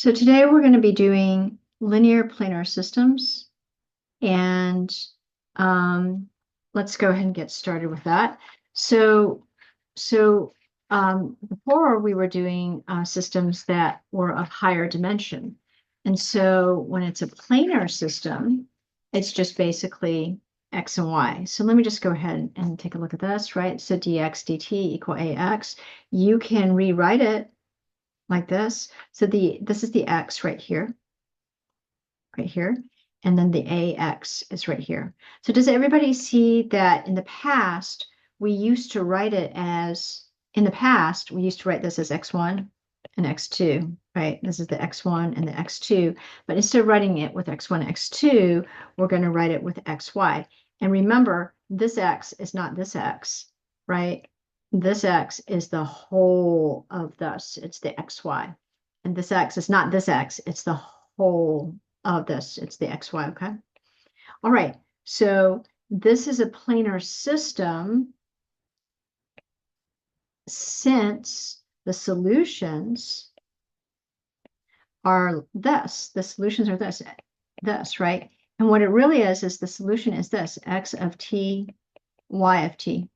So today we're going to be doing linear planar systems, and um, let's go ahead and get started with that. So before we were doing systems that were of higher dimension. And so when it's a planar system, it's just basically x and y. So let me just go ahead and take a look at this, right? So dx dt equal ax. You can rewrite it like this. So this is the x right here, and then the ax is right here. So does everybody see that in the past, we used to write it as, in the past, we used to write this as x1 and x2, right? This is the x1 and the x2, but instead of writing it with x1, x2, we're going to write it with xy. And remember, this x is not this x, right? This x is the whole of this. It's the xy. And this x is not this x, it's the whole of this. It's the xy, okay? All right, so this is a planar system since the solutions are this. The solutions are this, right? And what it really is the solution is this, x of t, y of t,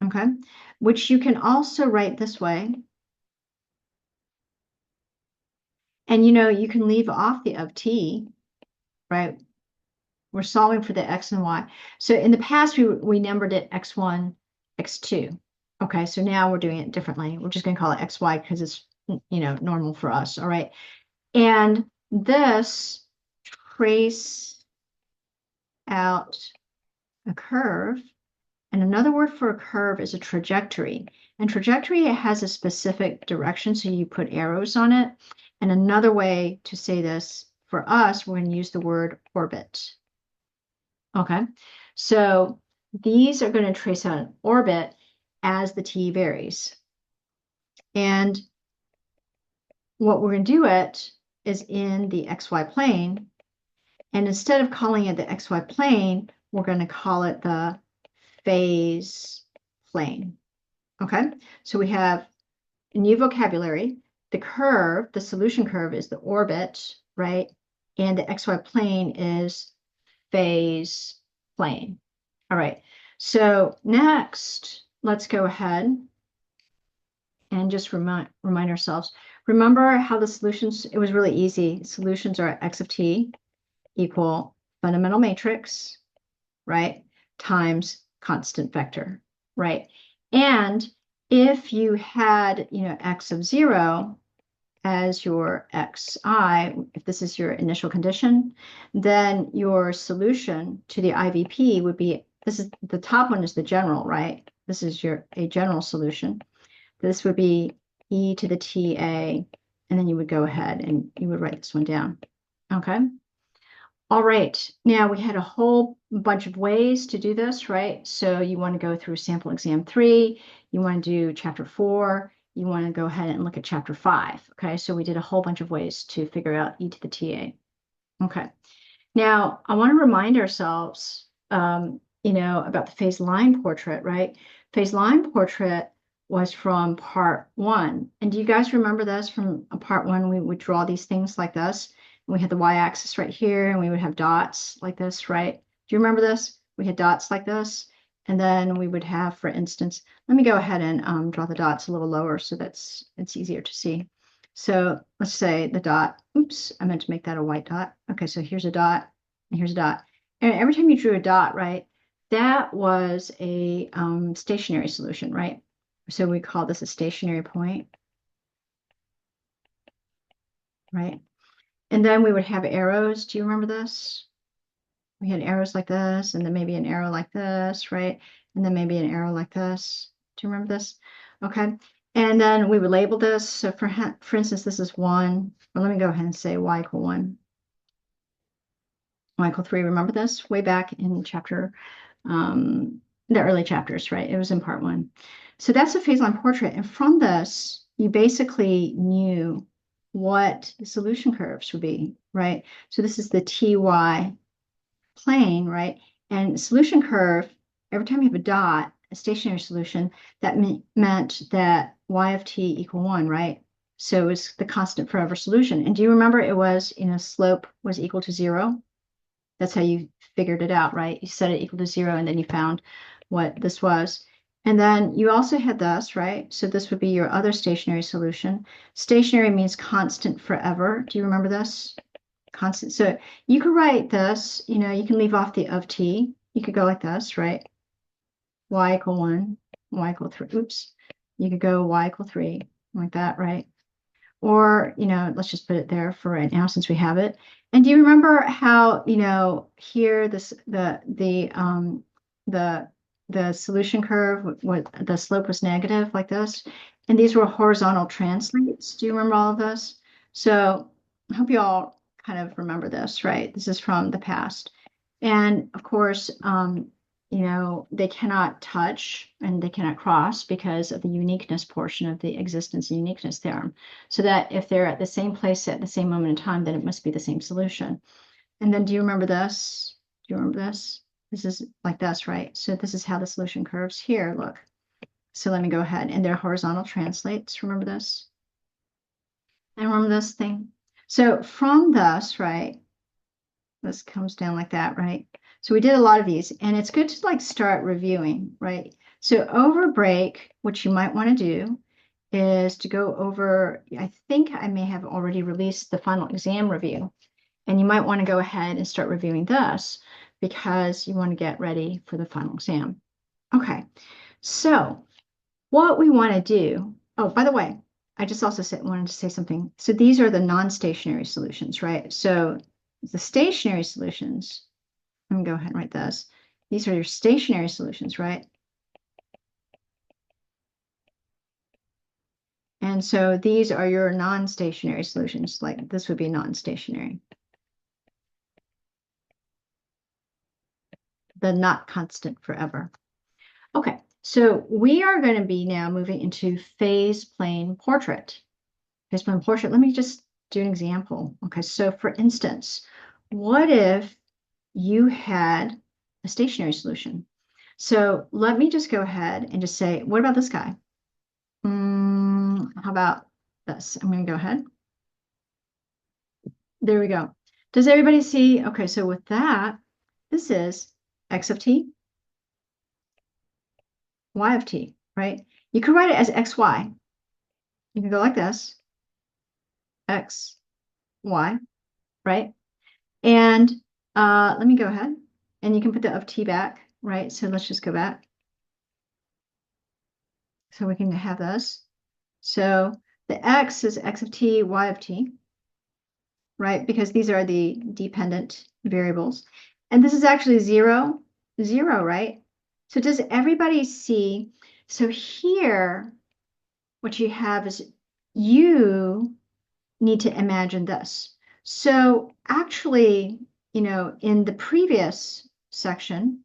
okay? Which you can also write this way. And you can leave off the of t, right? We're solving for the x and y. So in the past, we numbered it x1, x2. Okay, so now we're doing it differently. We're just going to call it xy because it's, normal for us. All right. And this trace out a curve. And another word for a curve is a trajectory. And trajectory, it has a specific direction, so you put arrows on it. And another way to say this for us, we're going to use the word orbit. Okay, so these are going to trace out an orbit as the t varies. And what we're going to do it is in the xy plane. And instead of calling it the xy plane, we're going to call it the phase plane. Okay, so we have new vocabulary. The curve, the solution curve is the orbit, right? And the xy plane is phase plane. All right, so next, let's go ahead and just remind ourselves. Remember how the solutions, it was really easy. Solutions are x of t equal fundamental matrix, right, times constant vector, right? And if you had, x of 0 as your xi, if this is your initial condition, then your solution to the IVP would be, this is the top one is the general, right? This is a general solution. This would be e to the TA, and then you would go ahead and you would write this one down. Okay. All right. Now we had a whole bunch of ways to do this, right? So you want to go through sample exam 3, you want to do chapter 4, you want to go ahead and look at chapter 5. Okay, so we did a whole bunch of ways to figure out e to the TA. Okay, now I want to remind ourselves, about the phase line portrait, right? Phase line portrait was from part 1. And do you guys remember this from part 1? We would draw these things like this. We had the y-axis right here, and we would have dots like this, right? Do you remember this? We had dots like this. And then we would have, for instance, let me go ahead and draw the dots a little lower so it's easier to see. So let's say the dot, oops, I meant to make that a white dot. Okay, so here's a dot, and here's a dot. And every time you drew a dot, right, that was a stationary solution, right? So we call this a stationary point, right? And then we would have arrows. Do you remember this? We had arrows like this, and then maybe an arrow like this, right? And then maybe an arrow like this. Do you remember this? Okay. And then we would label this. So for instance, this is 1. Well, let me go ahead and say y equal 1. Y equal 3. Remember this? Way back in chapter, the early chapters, right? It was in part 1. So that's a phase line portrait. And from this, you basically knew what the solution curves would be, right? So this is the TY plane, right? And solution curve, every time you have a dot, a stationary solution, that meant that y of t equal 1, right? So it's the constant forever solution. And do you remember it was, slope was equal to 0? That's how you figured it out, right? You set it equal to 0, and then you found what this was. And then you also had this, right? So this would be your other stationary solution. Stationary means constant forever. Do you remember this? Constant. So you could write this, you can leave off the of t. You could go like this, right? Y equal 1, y equal 3. Oops. You could go y equal 3, like that, right? Or, let's just put it there for right now since we have it. And do you remember how, here the solution curve, what the slope was negative like this, and these were horizontal translates. Do you remember all of this? So I hope you all kind of remember this, right? This is from the past. And of course, they cannot touch and they cannot cross because of the uniqueness portion of the existence and uniqueness theorem. So that if they're at the same place at the same moment in time, then it must be the same solution. And then do you remember this? Do you remember this? This is like this, right? So this is how the solution curves here look. So let me go ahead, and they're horizontal translates. Remember this? And remember this thing? So from this, right, this comes down like that, right? So we did a lot of these, and it's good to start reviewing, right? So over break, what you might want to do is to go over, I think I may have already released the final exam review, and you might want to go ahead and start reviewing this because you want to get ready for the final exam. Okay, so what we want to do, oh, by the way, I just also wanted to say something. So these are the non-stationary solutions, right? So the stationary solutions, let me go ahead and write this. These are your stationary solutions, right? And so these are your non-stationary solutions, like this would be non-stationary. The not constant forever. Okay, so we are going to be now moving into phase plane portrait. Phase plane portrait, let me just do an example. Okay, so for instance, what if you had a stationary solution? So let me just go ahead and just say, what about this guy? How about this? I'm going to go ahead. There we go. Does everybody see? Okay, so with that, this is x of t, y of t, right? You could write it as xy. You can go like this, x, y, right? And let me go ahead, and you can put the of t back, right? So let's just go back. So we can have this. So the x is x of t, y of t, right? Because these are the dependent variables. And this is actually 0, 0, right? So does everybody see? So here, what you have is you need to imagine this. So actually, in the previous section,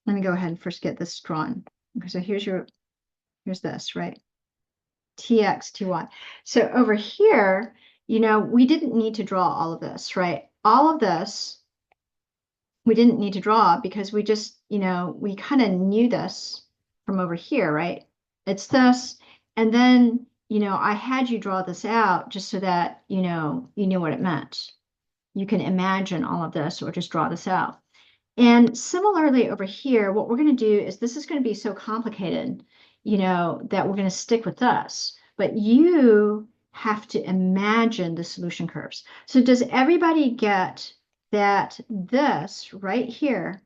let me go ahead and first get this drawn. Okay, so here's this, right? Tx, Ty. So over here, we didn't need to draw all of this, right? All of this, we didn't need to draw because we just, we kind of knew this from over here, right? It's this. And then, I had you draw this out just so that, you knew what it meant. You can imagine all of this or just draw this out. And similarly over here, what we're going to do is this is going to be so complicated, that we're going to stick with this. But you have to imagine the solution curves. So does everybody get that this right here,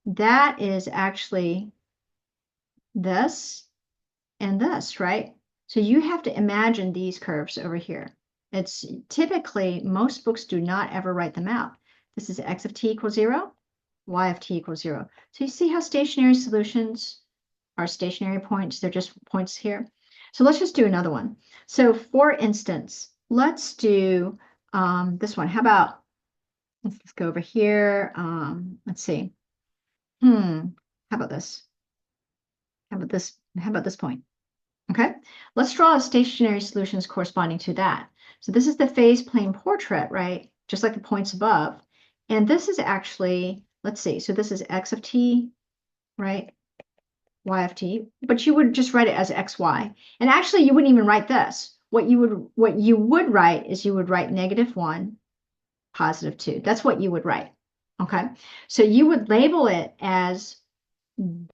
that is actually this and this, right? So you have to imagine these curves over here. It's typically, most books do not ever write them out. This is x of t equals 0, y of t equals 0. So you see how stationary solutions are stationary points. They're just points here. So let's just do another one. So for instance, let's do this one. How about, let's go over here. Let's see. How about this? How about this? How about this point? Okay, let's draw stationary solutions corresponding to that. So this is the phase plane portrait, right? Just like the points above. And this is actually, let's see, so this is x of t, right? Y of t, but you would just write it as xy. And actually, you wouldn't even write this. what you would write is you would write -1, +2. That's what you would write. Okay. So you would label it as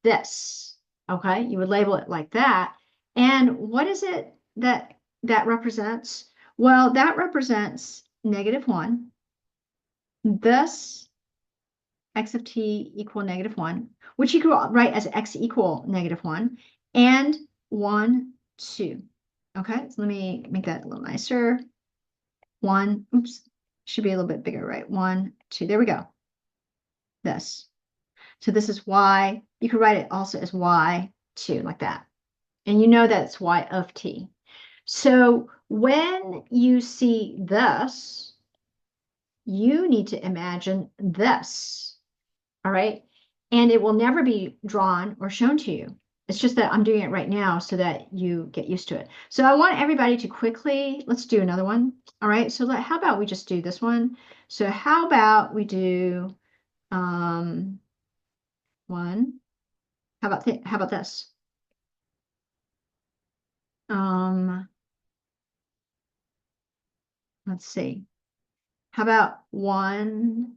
this. Okay. You would label it like that. And what is it that represents? Well, that represents -1. This x of t equal -1, which you could write as x equal -1, and 1, 2. Okay, so let me make that a little nicer. 1, oops, should be a little bit bigger, right? 1, 2, there we go. This. So this is y. You could write it also as y2, like that. And you know that's y of t. So when you see this, you need to imagine this. All right. And it will never be drawn or shown to you. It's just that I'm doing it right now so that you get used to it. So I want everybody to quickly, let's do another one. All right. So how about we just do this one? So how about we do one? How about this? Um, let's see. How about 1,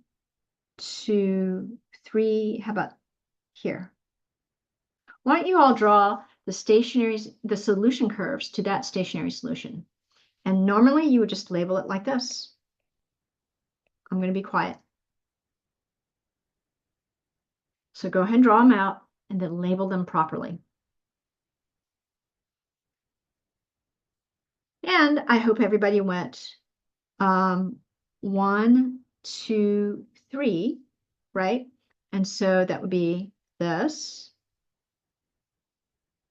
2, 3? How about here? Why don't you all draw the solution curves to that stationary solution? And normally you would just label it like this. I'm going to be quiet. So go ahead and draw them out and then label them properly. And I hope everybody went 1, 2, 3, right? And so that would be this.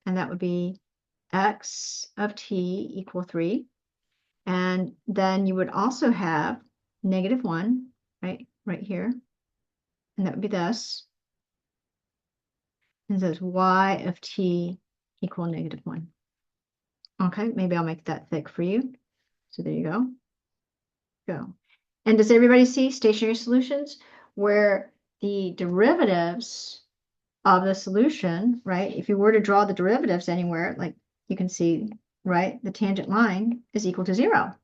And that would be x of t equal 3. And then you would also have -1, right here. And that would be this. And says y of t equal -1. Okay, maybe I'll make that thick for you. So there you go. Go. And does everybody see stationary solutions where the derivatives of the solution, right? If you were to draw the derivatives anywhere, like you can see, right, the tangent line is equal to 0,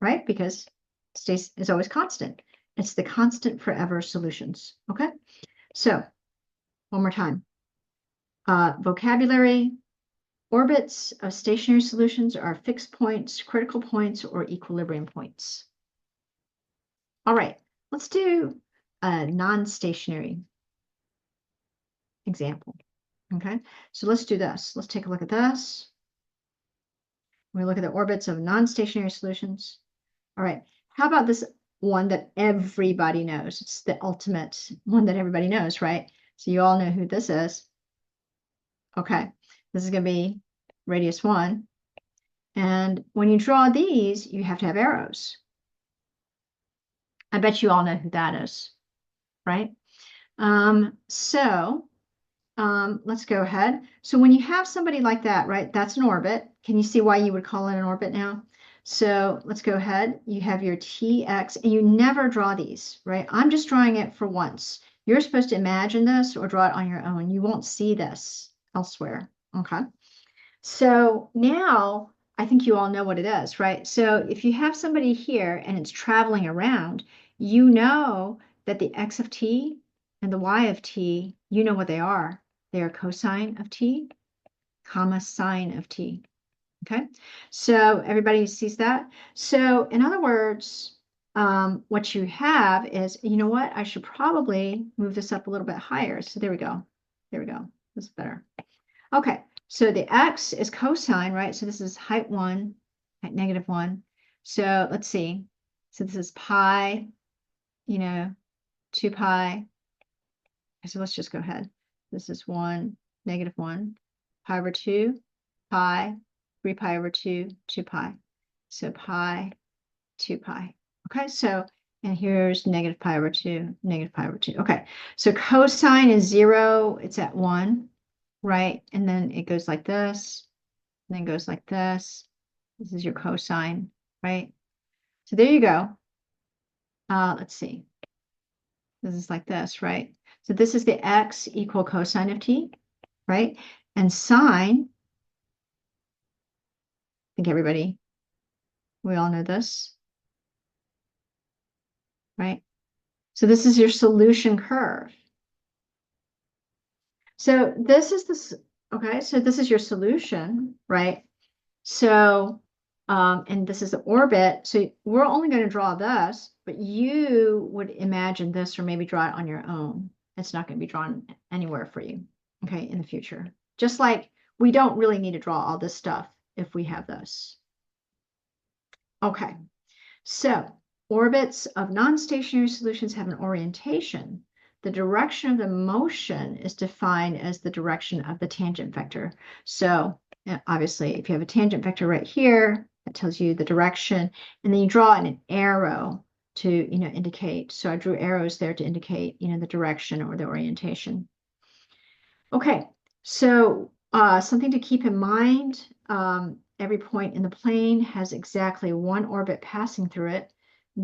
right? Because space is always constant. It's the constant forever solutions. Okay, so one more time. Vocabulary: orbits of stationary solutions are fixed points, critical points, or equilibrium points. All right, let's do a non-stationary example. Okay, so let's do this. Let's take a look at this. We look at the orbits of non-stationary solutions. All right, how about this one that everybody knows? It's the ultimate one that everybody knows, right? So you all know who this is. Okay, this is going to be radius 1. And when you draw these, you have to have arrows. I bet you all know who that is, right? Let's go ahead. So when you have somebody like that, right, that's an orbit. Can you see why you would call it an orbit now? So let's go ahead. You have your TX, and you never draw these, right? I'm just drawing it for once. You're supposed to imagine this or draw it on your own. You won't see this elsewhere, okay? So now I think you all know what it is, right? So if you have somebody here and it's traveling around, you know that the x of t and the y of t, you know what they are. They are cosine of t, comma sine of t. Okay, so everybody sees that. So in other words, what you have is, you know what? I should probably move this up a little bit higher. So there we go. There we go. This is better. Okay, so the x is cosine, right? So this is height 1 at -1. So let's see. So this is pi, 2 pi. So let's just go ahead. This is 1, -1, pi over 2, pi, 3 pi over 2, 2 pi. So pi, 2 pi. Okay, so, and here's -pi over 2, -pi over 2. Okay, so cosine is 0, it's at 1, right? And then it goes like this, and then goes like this. This is your cosine, right? So there you go. Let's see. This is like this, right? So this is the x equal cosine of t, right? And sine think we all know this, right? So this is your solution curve. So this is this, okay, so this is your solution, right? So, and this is the orbit. So we're only going to draw this, but you would imagine this or maybe draw it on your own. It's not going to be drawn anywhere for you, okay, in the future. Just like we don't really need to draw all this stuff if we have this. Okay, so orbits of non-stationary solutions have an orientation. The direction of the motion is defined as the direction of the tangent vector. So obviously, if you have a tangent vector right here, that tells you the direction, and then you draw an arrow to, indicate. So I drew arrows there to indicate, the direction or the orientation. Okay, so something to keep in mind, every point in the plane has exactly one orbit passing through it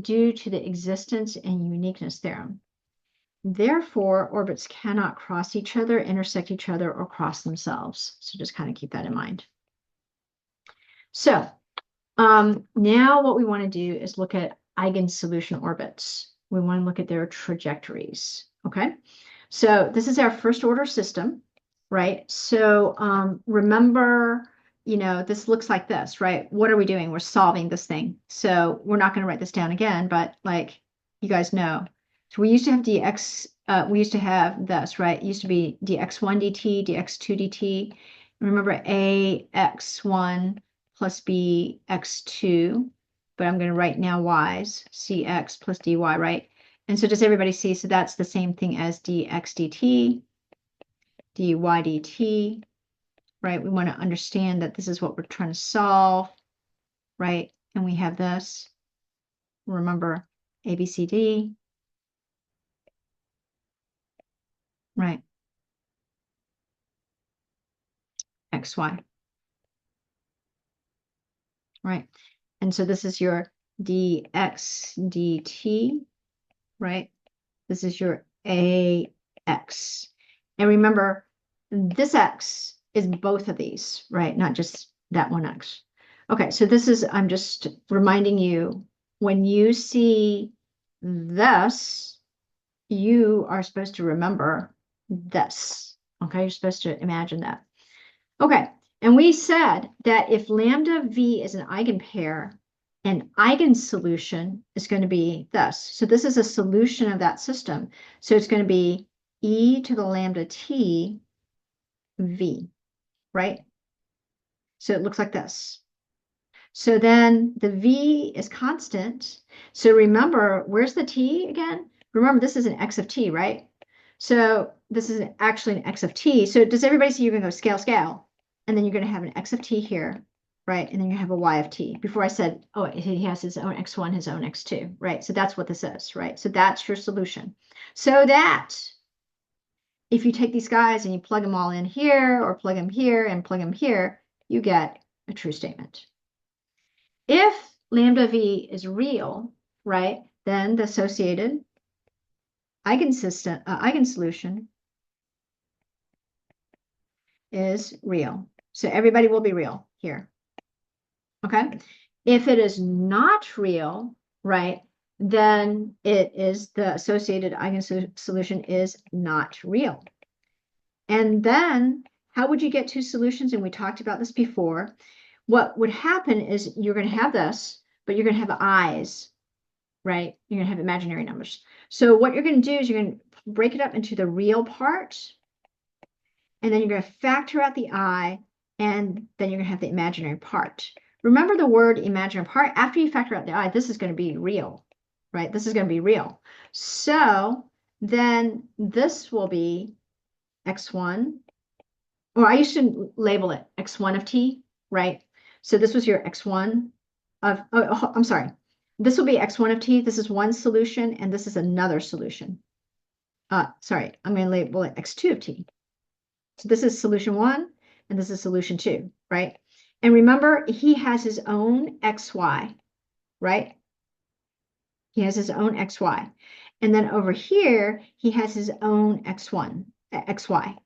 due to the existence and uniqueness theorem. Therefore, orbits cannot cross each other, intersect each other, or cross themselves. So just kind of keep that in mind. So now what we want to do is look at eigensolution orbits. We want to look at their trajectories, okay? So this is our first order system, right? So remember, this looks like this, right? What are we doing? We're solving this thing. So we're not going to write this down again, but like you guys know. So we used to have dx, we used to have this, right? It used to be dx1 dt, dx2 dt. Remember ax1 plus bx2, but I'm going to write now y's, cx plus dy, right? And so does everybody see? So that's the same thing as dx dt, dy dt, right? We want to understand that this is what we're trying to solve, right? And we have this. Remember, A, B, C, D, right? X, Y, right? And so this is your dx dt, right? This is your ax. And remember, this x is both of these, right? Not just that one x. Okay, so this is, I'm just reminding you, when you see this, you are supposed to remember this. Okay, you're supposed to imagine that. Okay, and we said that if lambda v is an eigenpair, an eigensolution is going to be this. So this is a solution of that system. So it's going to be e to the lambda t v, right? So it looks like this. So then the v is constant. So remember, where's the t again? Remember, this is an x of t, right? So this is actually an x of t. So does everybody see you're going to go scale, scale? And then you're going to have an x of t here, right? And then you have a y of t. Before I said, oh, he has his own x1, his own x2, right? So that's what this is, right? So that's your solution. So that if you take these guys and you plug them all in here or plug them here and plug them here, you get a true statement. If lambda v is real, right, then the associated eigensolution is real. So everybody will be real here. Okay. If it is not real, right, then it is the associated eigensolution is not real. And then how would you get two solutions? And we talked about this before. What would happen is you're going to have this, but you're going to have eyes, right? You're going to have imaginary numbers. So what you're going to do is you're going to break it up into the real part, and then you're going to factor out the I, and then you're going to have the imaginary part. Remember the word imaginary part, after you factor out the I, this is going to be real, right? This is going to be real. So then this will be x1, or I used to label it x1 of t, right? So this was your x1 of, oh, I'm sorry. This will be x1 of t. This is one solution, and this is another solution. Sorry, I'm going to label it x2 of t. So this is solution 1, and this is solution 2, right? And remember, he has his own xy, right? He has his own xy. And then over here, he has his own x1, xy,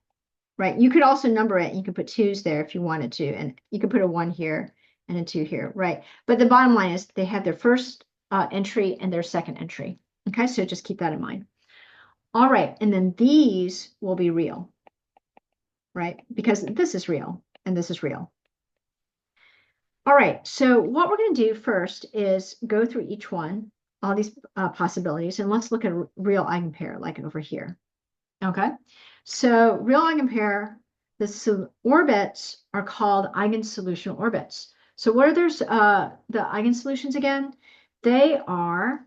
right? You could also number it. You could put 2's there if you wanted to, and you could put a 1 here and a 2 here, right? But the bottom line is they have their first entry and their second entry. Okay, so just keep that in mind. All right, and then these will be real, right? Because this is real and this is real. All right, so what we're going to do first is go through each one, all these possibilities, and let's look at a real eigenpair, like over here. Okay, so real eigenpair, the orbits are called eigensolution orbits. So what are the eigensolutions again? They are,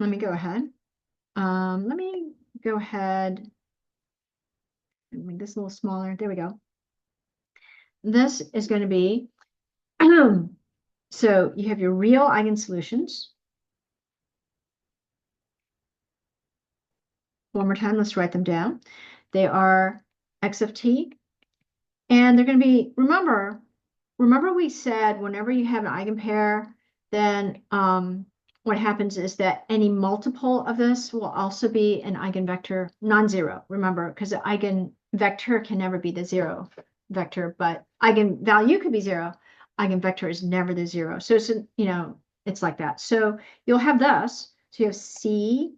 let me go ahead. Let me go ahead and make this a little smaller. There we go. This is going to be, so you have your real eigensolutions. One more time, let's write them down. They are x of t, and they're going to be, remember we said whenever you have an eigenpair, then what happens is that any multiple of this will also be an eigenvector, non-zero. Remember, because the eigenvector can never be the zero vector, but eigenvalue could be zero. Eigenvector is never the zero. So it's, it's like that. So you'll have this. So you have c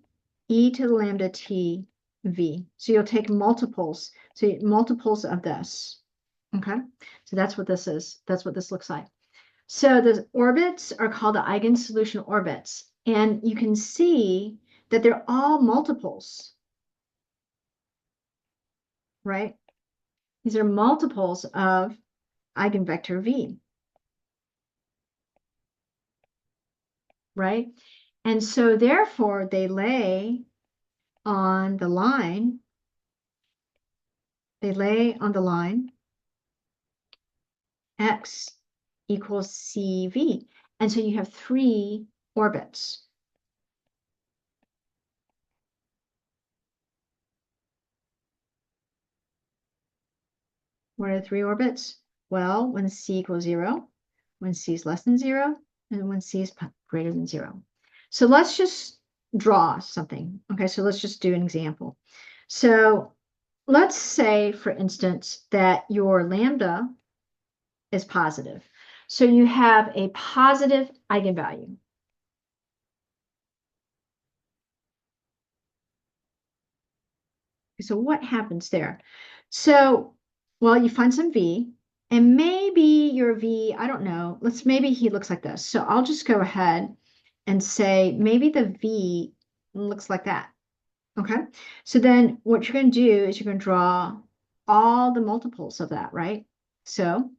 e to the lambda t v. So you'll take multiples. So multiples of this. Okay, so that's what this is. That's what this looks like. So the orbits are called the eigensolution orbits. And you can see that they're all multiples, right? These are multiples of eigenvector v, right? And so therefore they lay on the line, x equals cv. And so you have 3 orbits. What are 3 orbits? Well, when c equals 0, when c is less than 0, and when c is greater than 0. So let's just draw something. Okay, so let's just do an example. So let's say, for instance, that your lambda is positive. So you have a positive eigenvalue. So what happens there? So, well, you find some v, and maybe your v, I don't know, maybe he looks like this. So I'll just go ahead and say maybe the v looks like that. Okay, so then what you're going to do is you're going to draw all the multiples of that, right? So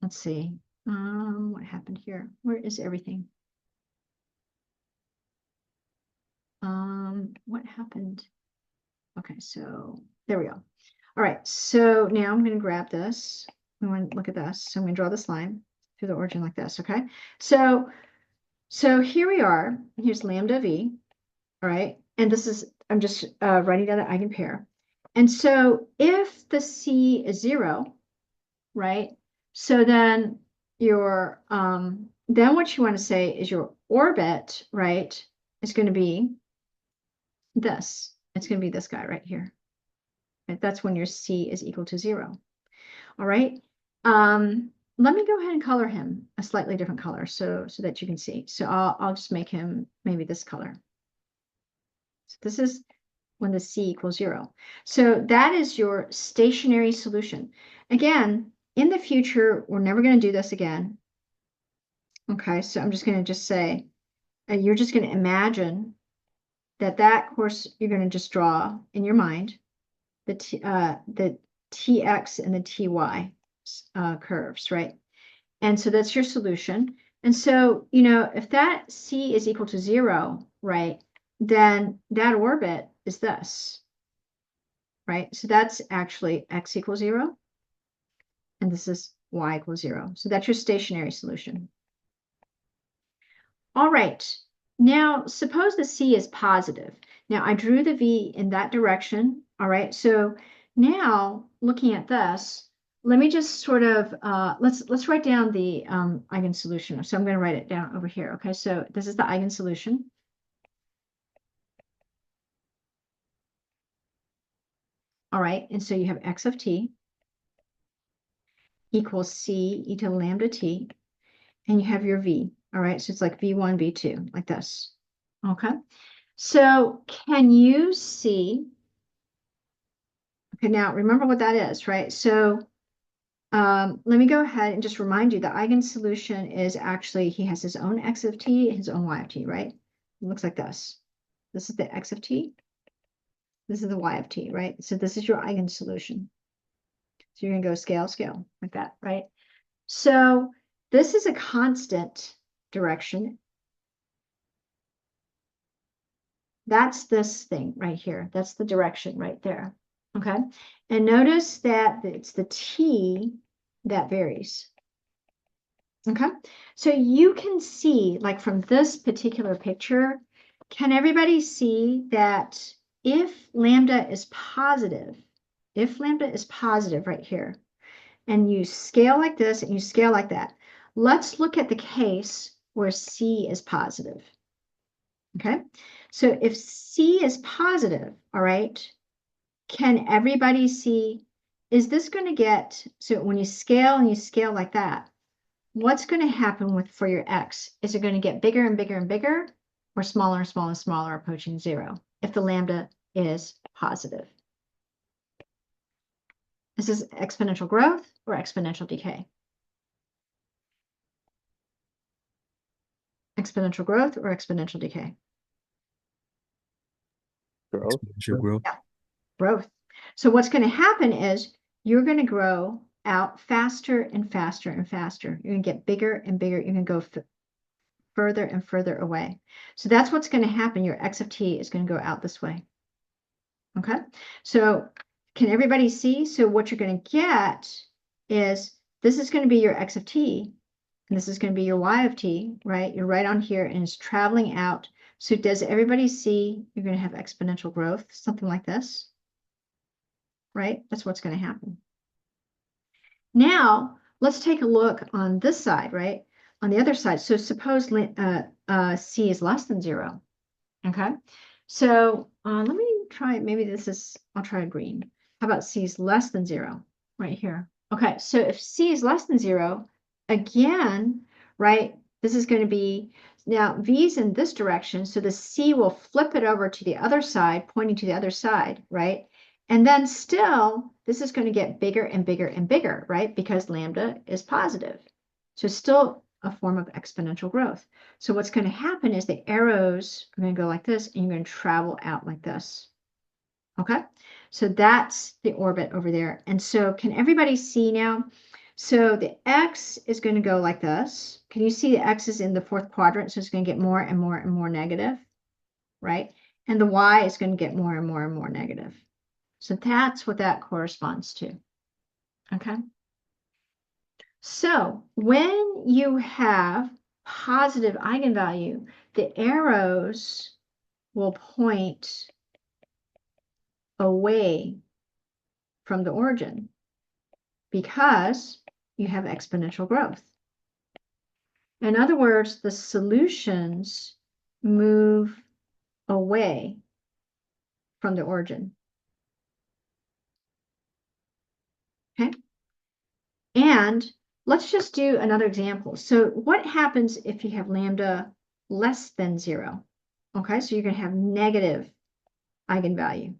let's see. What happened here? Where is everything? What happened? Okay, so there we go. All right, so now I'm going to grab this. We want to look at this. So I'm going to draw this line through the origin like this, okay? So here we are. Here's lambda v, all right? And this is, I'm just writing down the eigenpair. And so if the c is 0, right? So then your, then what you want to say is your orbit, right, is going to be this. It's going to be this guy right here. Right? That's when your c is equal to 0. All right. Let me go ahead and color him a slightly different color so that you can see. So I'll just make him maybe this color. So this is when the c equals 0. So that is your stationary solution. Again, in the future, we're never going to do this again. Okay, so I'm just going to just say, you're just going to imagine that course you're going to just draw in your mind the tx and the ty curves, right? And so that's your solution. And so, if that c is equal to 0, right, then that orbit is this, right? So that's actually x equals 0, and this is y equals 0. So that's your stationary solution. All right. Now, suppose the c is positive. Now, I drew the v in that direction. All right. So now, looking at this, let me just sort of, let's write down the eigensolution. So I'm going to write it down over here. Okay. So this is the eigensolution. All right. And so you have x of t. equals C e to the lambda t, and you have your V. All right, so it's like V1, V2, like this. Okay, so can you see? Okay, now remember what that is, right? So let me go ahead and just remind you the eigensolution is actually, he has his own x of t, his own y of t, right? It looks like this. This is the x of t. This is the y of t, right? So this is your eigensolution. So you're going to go scale, scale, like that, right? So this is a constant direction. That's this thing right here. That's the direction right there. Okay. And notice that it's the t that varies. Okay. So you can see, like from this particular picture, can everybody see that if lambda is positive, right here, and you scale like this and you scale like that, let's look at the case where C is positive. Okay. So if C is positive, all right, can everybody see, is this going to get, so when you scale and you scale like that, what's going to happen with for your x? Is it going to get bigger and bigger and bigger, or smaller and smaller and smaller, approaching zero, if the lambda is positive? This is exponential growth or exponential decay? Exponential growth or exponential decay? Growth. Exponential growth. Yeah, growth. So what's going to happen is you're going to grow out faster and faster and faster. You're going to get bigger and bigger. You're going to go further and further away. So that's what's going to happen. Your x of t is going to go out this way. Okay. So can everybody see? So what you're going to get is this is going to be your x of t, and this is going to be your y of t, right? You're right on here, and it's traveling out. So does everybody see you're going to have exponential growth, something like this, right? That's what's going to happen. Now, let's take a look on this side, right? On the other side. So suppose C is less than 0. Okay. So let me try, maybe this is, I'll try green. How about C is less than 0 right here? Okay. So if C is less than 0, again, right, this is going to be, now V is in this direction. So the C will flip it over to the other side, pointing to the other side, right? And then still, this is going to get bigger and bigger and bigger, right? Because lambda is positive. So still a form of exponential growth. So what's going to happen is the arrows are going to go like this, and you're going to travel out like this. Okay? So that's the orbit over there. And so can everybody see now? So the x is going to go like this. Can you see the x is in the fourth quadrant? So it's going to get more and more and more negative, right? And the y is going to get more and more and more negative. So that's what that corresponds to. Okay. So when you have positive eigenvalue, the arrows will point away from the origin because you have exponential growth. In other words, the solutions move away from the origin. Okay. And let's just do another example. So what happens if you have lambda less than 0? Okay, so you're going to have negative eigenvalue.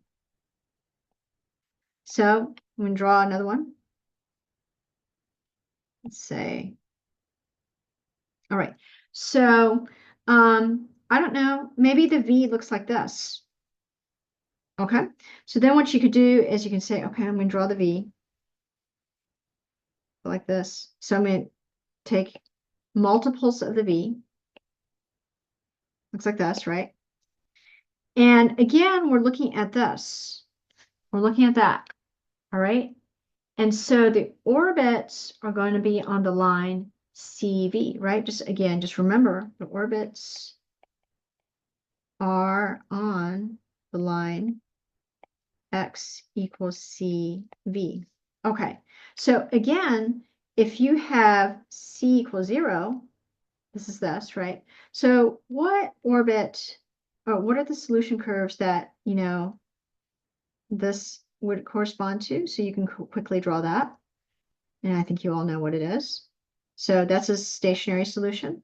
So I'm going to draw another one. Let's say, all right. So I don't know, maybe the V looks like this. Okay, so then what you could do is you can say, okay, I'm going to draw the V like this. So I'm going to take multiples of the V. Looks like this, right? And again, we're looking at this. We're looking at that. All right. And so the orbits are going to be on the line CV, right? Just again, just remember the orbits are on the line x equals CV. Okay. So again, if you have C equals 0, this is this, right? So what orbit, or what are the solution curves that, you know, this would correspond to? So you can quickly draw that. And I think you all know what it is. So that's a stationary solution.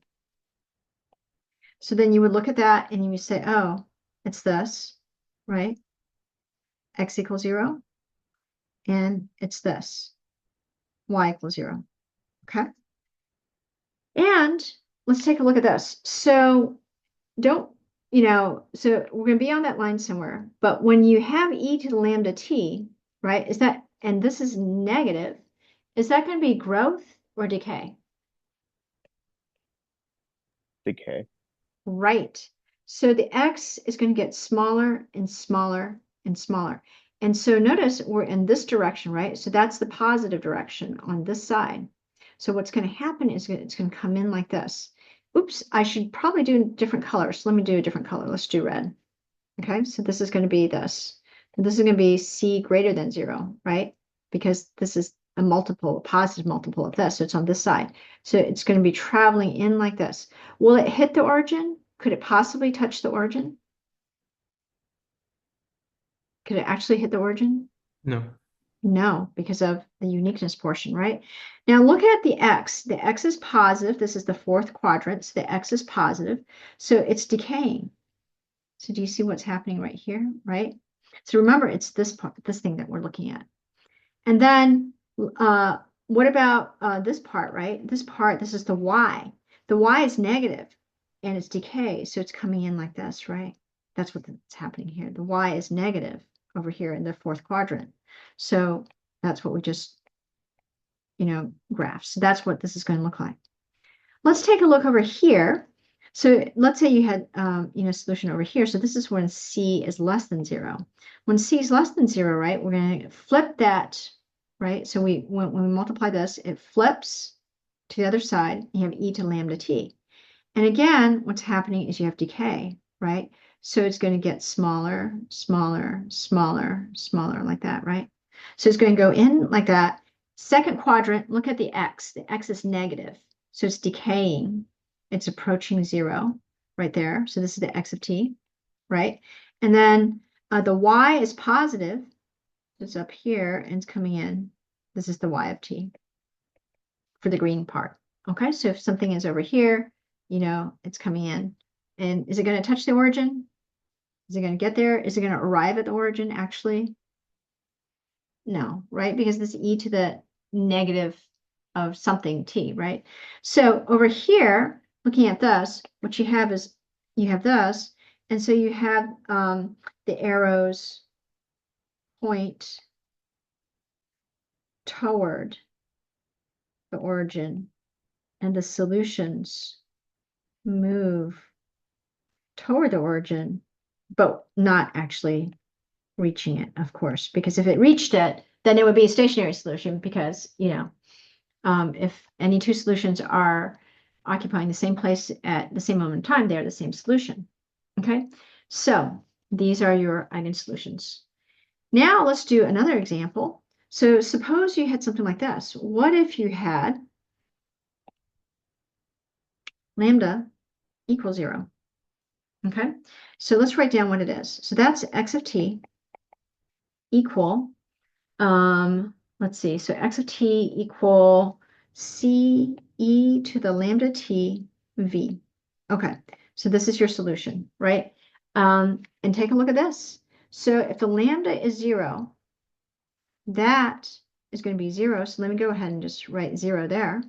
So then you would look at that and you would say, oh, it's this, right? X equals 0. And it's this, y equals 0. Okay. And let's take a look at this. So don't, so we're going to be on that line somewhere. But when you have e to the lambda t, right, and this is negative, is that going to be growth or decay? Decay. Right. So the x is going to get smaller and smaller and smaller. And so notice we're in this direction, right? So that's the positive direction on this side. So what's going to happen is it's going to come in like this. Oops, I should probably do different colors. Let me do a different color. Let's do red. Okay, so this is going to be this. And this is going to be c greater than 0, right? Because this is a multiple, a positive multiple of this. So it's on this side. So it's going to be traveling in like this. Will it hit the origin? Could it possibly touch the origin? Could it actually hit the origin? No. No, because of the uniqueness portion, right? Now look at the x. The x is positive. This is the fourth quadrant. So the x is positive. So it's decaying. So do you see what's happening right here, right? So remember, it's this part, this thing that we're looking at. And then what about this part, right? This part, this is the y. The y is negative and it's decay. So it's coming in like this, right? That's what's happening here. The y is negative over here in the fourth quadrant. So that's what we just, graphed. So that's what this is going to look like. Let's take a look over here. So let's say you had, solution over here. So this is when c is less than 0. When c is less than 0, right, we're going to flip that, right? So when we multiply this, it flips to the other side. You have e to lambda t. And again, what's happening is you have decay, right? So it's going to get smaller, smaller, smaller, smaller like that, right? So it's going to go in like that. Second quadrant, look at the x. The x is negative. So it's decaying. It's approaching 0 right there. So this is the x of t, right? And then the y is positive. It's up here and it's coming in. This is the y of t for the green part. Okay, so if something is over here, it's coming in. And is it going to touch the origin? Is it going to get there? Is it going to arrive at the origin actually? No, right? Because this e to the negative of something t, right? So over here, looking at this, what you have is you have this, and so you have the arrows point toward the origin, and the solutions move toward the origin, but not actually reaching it, of course, because if it reached it, then it would be a stationary solution because, if any two solutions are occupying the same place at the same moment in time, they're the same solution. Okay, so these are your eigensolutions. Now let's do another example. So suppose you had something like this. What if you had lambda equals 0? Okay, so let's write down what it is. So that's x of t equal, let's see, so x of t equal c e to the lambda t v. Okay, so this is your solution, right? And take a look at this. So if the lambda is 0, that is going to be 0. So let me go ahead and just write 0 there.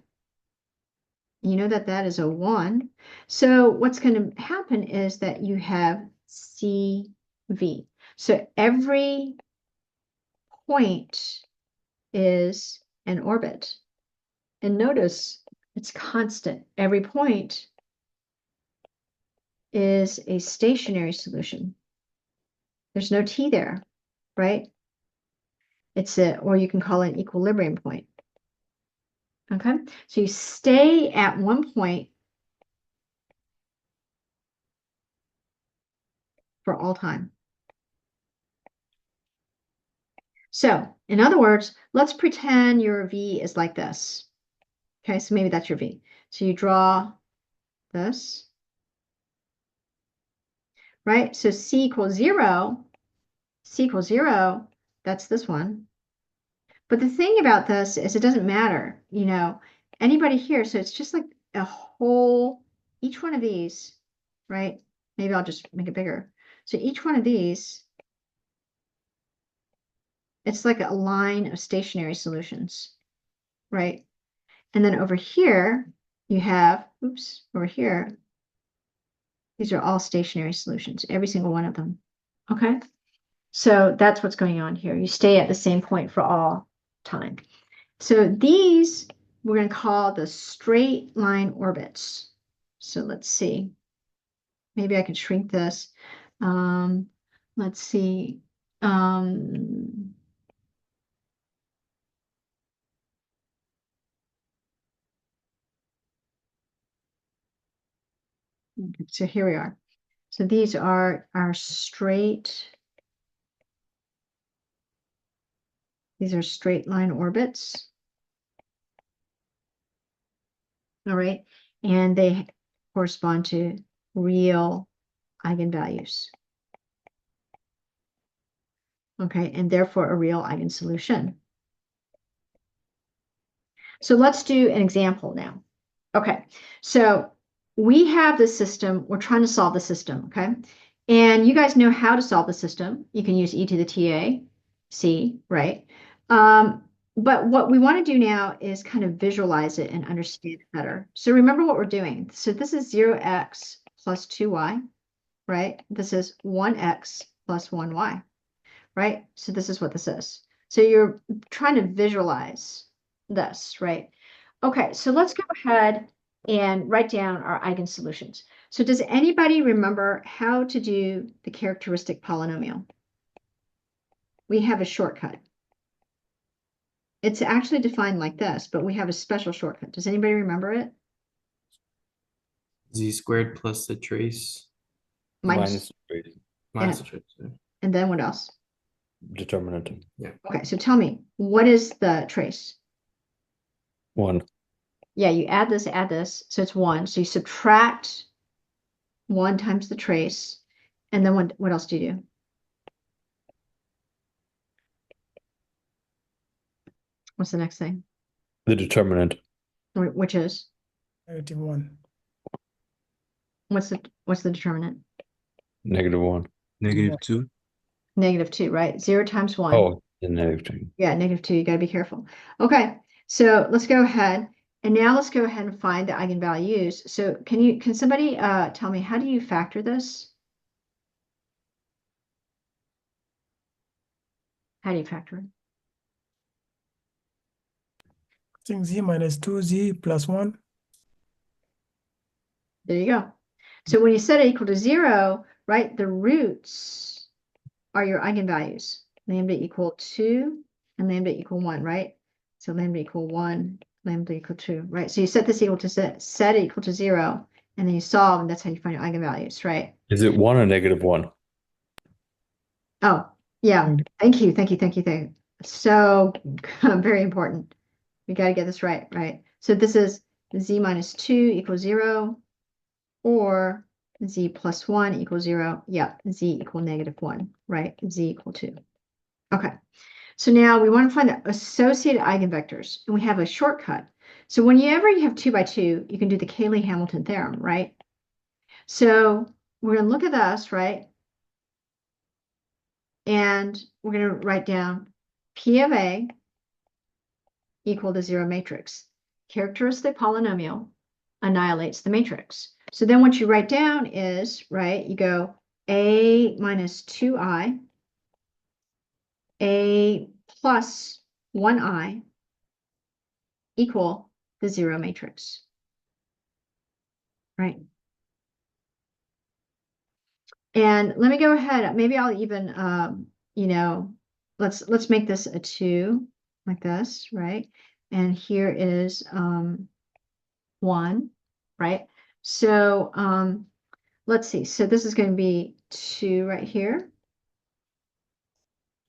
You know that that is a 1. So what's going to happen is that you have CV. So every point is an orbit. And notice it's constant. Every point is a stationary solution. There's no t there, right? Or you can call it an equilibrium point. Okay, so you stay at one point for all time. So in other words, let's pretend your V is like this. Okay, so maybe that's your V. So you draw this, right? So C equals 0, that's this one. But the thing about this is it doesn't matter, anybody here. So it's just like a whole, each one of these, right? Maybe I'll just make it bigger. So each one of these, it's like a line of stationary solutions, right? And then over here, you have, oops, over here, these are all stationary solutions, every single one of them. Okay. So that's what's going on here. You stay at the same point for all time. So these we're going to call the straight line orbits. So let's see. Maybe I can shrink this. Let's see. So here we are. So these are our these are straight line orbits. All right. And they correspond to real eigenvalues. Okay. And therefore a real eigensolution. So let's do an example now. Okay. So we have this system. We're trying to solve the system. Okay. And you guys know how to solve the system. You can use e to the TAC, right? But what we want to do now is kind of visualize it and understand it better. So remember what we're doing. So this is 0x plus 2y, right? This is 1x plus 1y, right? So this is what this is. So you're trying to visualize this, right? Okay, so let's go ahead and write down our eigensolutions. So does anybody remember how to do the characteristic polynomial? We have a shortcut. It's actually defined like this, but we have a special shortcut. Does anybody remember it? Z squared plus the trace Minus, minus and, the trace. Yeah. and then what else? Determinant. Yeah. Okay, so tell me, what is the trace? 1. Yeah, you add this, so it's 1. So you subtract 1 times the trace, and then what else do you do? What's the next thing? The determinant. Which is? -1. What's the determinant? -1. -2. -2, right? 0 times 1. Oh, the -2. Yeah, -2. You got to be careful. Okay, so let's go ahead. And now let's go ahead and find the eigenvalues. So can somebody tell me, how do you factor this? How do you factor it? I think z minus 2z plus 1. There you go. So when you set it equal to 0, right, the roots are your eigenvalues. Lambda equal 2 and lambda equal 1, right? So lambda equal 1, lambda equal 2, right? So you set this equal to set it equal to 0, and then you solve, and that's how you find your eigenvalues, right? Is it 1 or -1? Oh, yeah. Thank you. So very important. We got to get this right, right? So this is z minus 2 equals 0, or z plus 1 equals 0. Yeah, z equal -1, right? Z equal 2. Okay. So now we want to find the associated eigenvectors, and we have a shortcut. So whenever you have 2 by 2, you can do the Cayley-Hamilton theorem, right? So we're going to look at this, right? And we're going to write down P of A equal to 0 matrix. Characteristic polynomial annihilates the matrix. So then what you write down is, right, you go A minus 2i, A plus 1i equal the 0 matrix, right? And let me go ahead. Maybe I'll even, let's make this a 2 like this, right? And here is 1, right? So let's see. So this is going to be 2 right here.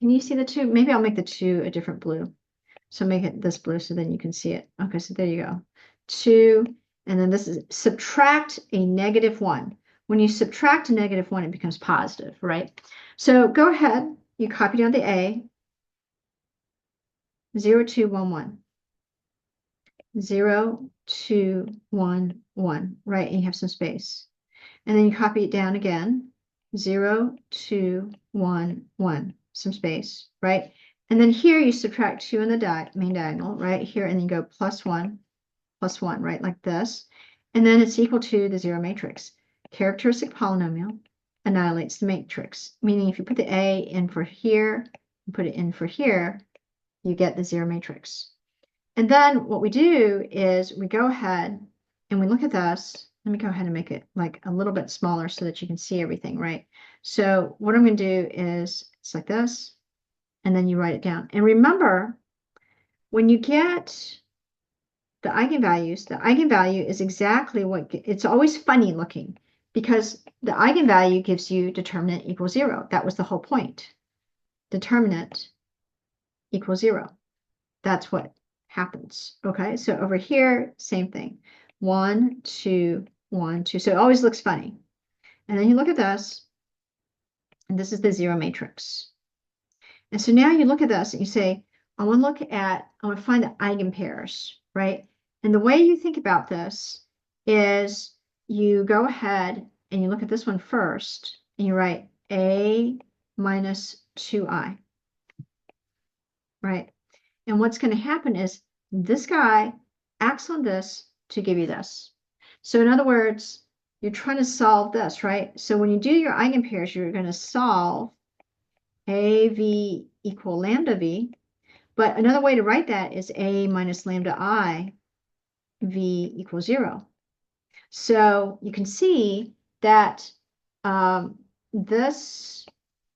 Can you see the 2? Maybe I'll make the 2 a different blue. So make it this blue so then you can see it. Okay, so there you go. 2, and then this is subtract a -1. When you subtract a -1, it becomes positive, right? So go ahead, you copy down the A. 0, 2, 1, 1. 0, 2, 1, 1, right? And you have some space. And then you copy it down again. 0, 2, 1, 1, some space, right? And then here you subtract 2 in the main diagonal, right? Here, and then you go plus 1, right? Like this. And then it's equal to the 0 matrix. Characteristic polynomial annihilates the matrix, meaning if you put the A in for here, and put it in for here, you get the 0 matrix. And then what we do is we go ahead and we look at this. Let me go ahead and make it like a little bit smaller so that you can see everything, right? So what I'm going to do is it's like this, and then you write it down. And remember, when you get the eigenvalue is exactly what, it's always funny looking because the eigenvalue gives you determinant equals 0. That was the whole point. Determinant equals 0. That's what happens. Okay, so over here, same thing. 1, 2, 1, 2. So it always looks funny. And then you look at this, and this is the 0 matrix. And so now you look at this and you say, I want to find the eigenpairs, right? And the way you think about this is you go ahead and you look at this one first, and you write A minus 2I, right? And what's going to happen is this guy acts on this to give you this. So in other words, you're trying to solve this, right? So when you do your eigenpairs, you're going to solve AV equal lambda V. But another way to write that is A minus lambda I V equals 0. So you can see that this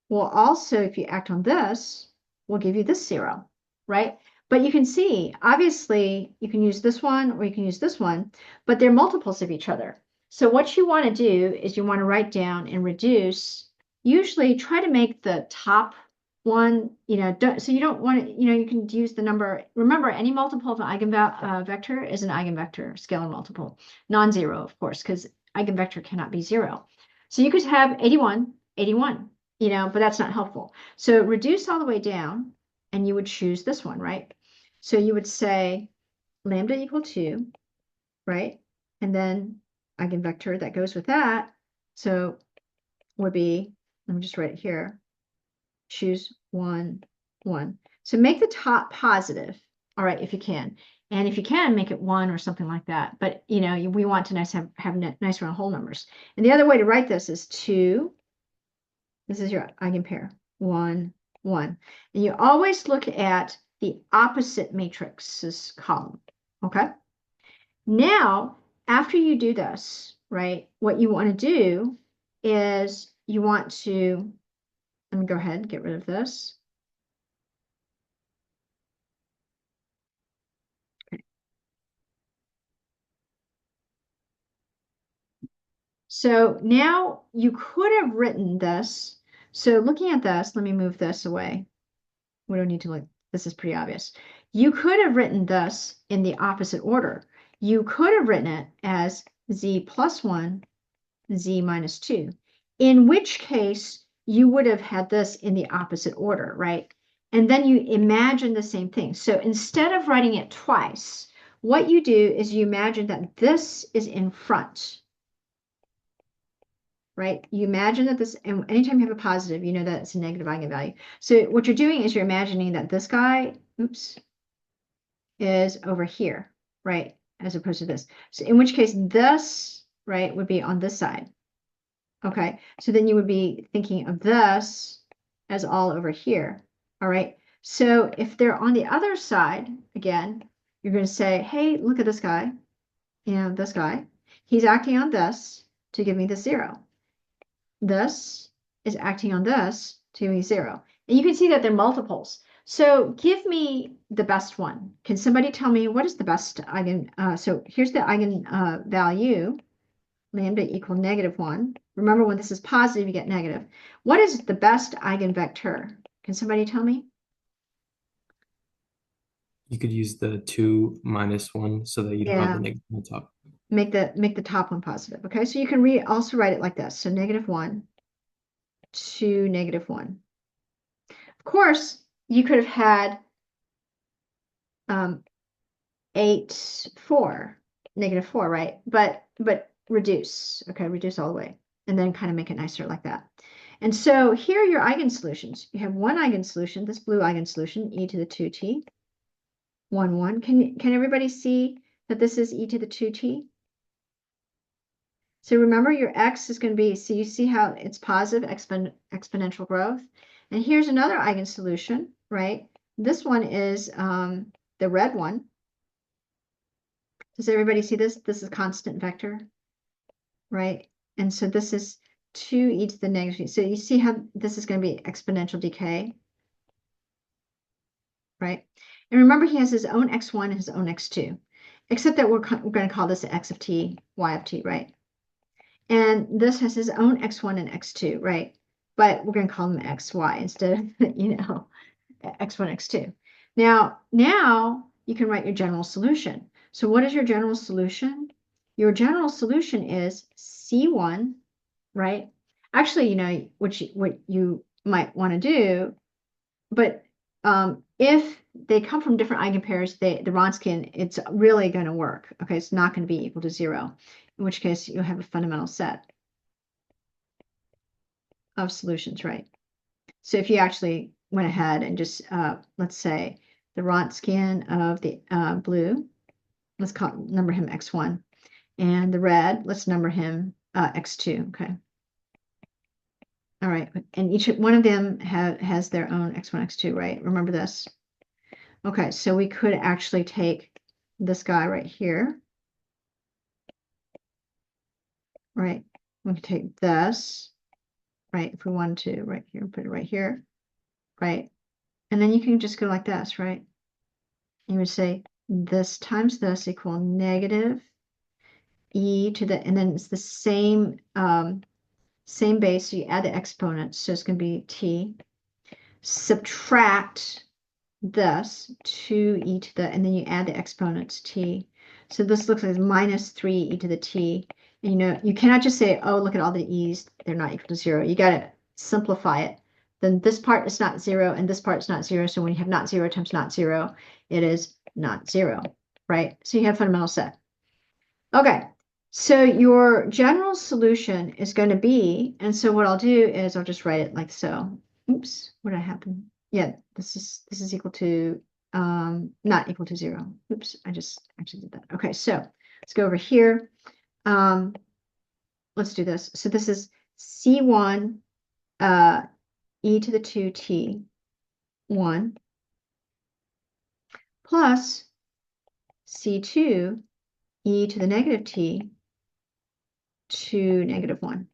will also, if you act on this, will give you this 0, right? But you can see, obviously, you can use this one or you can use this one, but they're multiples of each other. So what you want to do is you want to write down and reduce. Usually try to make the top one, so you don't want to, you can use the number. Remember, any multiple of an eigenvector is an eigenvector, scalar multiple. Non-zero, of course, because eigenvector cannot be 0. So you could have 81, 81, but that's not helpful. So reduce all the way down, and you would choose this one, right? So you would say lambda equal 2, right? And then eigenvector that goes with that, so would be, let me just write it here, choose 1, 1. So make the top positive, all right, if you can. And if you can, make it 1 or something like that. But, we want to have nice round whole numbers. And the other way to write this is 2. This is your eigenpair, 1, 1. And you always look at the opposite matrix's column, okay? Now, after you do this, right, what you want to do is you want to, let me go ahead and get rid of this. Okay. So now you could have written this. So looking at this, let me move this away. We don't need to look. This is pretty obvious. You could have written this in the opposite order. You could have written it as z plus 1, z minus 2, in which case you would have had this in the opposite order, right? And then you imagine the same thing. So instead of writing it twice, what you do is you imagine that this is in front, right? You imagine that this, and anytime you have a positive, you know that it's a negative eigenvalue. So what you're doing is you're imagining that this guy, oops, is over here, right? As opposed to this. So in which case this, right, would be on this side. Okay, so then you would be thinking of this as all over here. All right, so if they're on the other side, again, you're going to say, hey, look at this guy. This guy, he's acting on this to give me the 0. This is acting on this to give me 0. And you can see that they're multiples. So give me the best one. Can somebody tell me what is the best eigen? So here's the eigen value, lambda equal -1. Remember, when this is positive, you get negative. What is the best eigenvector? Can somebody tell me? You could use the 2 minus 1 so that you don't have the negative on top. Make the top one positive. Okay, so you can also write it like this. So -1 to -1. Of course, you could have had 8, 4, negative 4, right? But reduce, okay, reduce all the way, and then kind of make it nicer like that. And so here are your eigensolutions. You have one eigensolution, this blue eigensolution, e to the 2t, 1, 1. Can everybody see that this is e to the 2t? So remember your x is going to be, so you see how it's positive exponential growth. And here's another eigensolution, right? This one is the red one. Does everybody see this? This is constant vector, right? And so this is 2e to the negative. So you see how this is going to be exponential decay, right? And remember, he has his own x1 and his own x2, except that we're going to call this x of t, y of t, right? And this has his own x1 and x2, right? But we're going to call them xy instead of, x1, x2. Now you can write your general solution. So what is your general solution? Your general solution is C1, right? Actually, what you might want to do, but if they come from different eigenpairs, the Wronskian, it's really going to work. Okay, it's not going to be equal to 0, in which case you'll have a fundamental set of solutions, right? So if you actually went ahead and just, let's say, the Wronskian of the blue, let's number him x1, and the red, let's number him x2, okay? All right, and each one of them has their own x1, x2, right? Remember this. Okay, so we could actually take this guy right here, right? We could take this, right? If we wanted to, right here, put it right here, right? And then you can just go like this, right? You would say this times this equal negative e to the, and then it's the same same base, so you add the exponents, so it's going to be t, subtract this 2e to the, and then you add the exponents t. So this looks like minus 3e to the t. And you cannot just say, oh, look at all the e's, they're not equal to 0. You got to simplify it. Then this part is not 0, and this part is not 0. So when you have not 0 times not 0, it is not 0, right? So you have fundamental set. Okay, so your general solution is going to be, and so what I'll do is I'll just write it like so. Oops, what did happen? Yeah, this is equal to not equal to 0. Oops, I just actually did that. Okay, so let's go over here. Let's do this. So this is C1 e to the 2t 1 plus C2 e to the negative t 2 negative 1.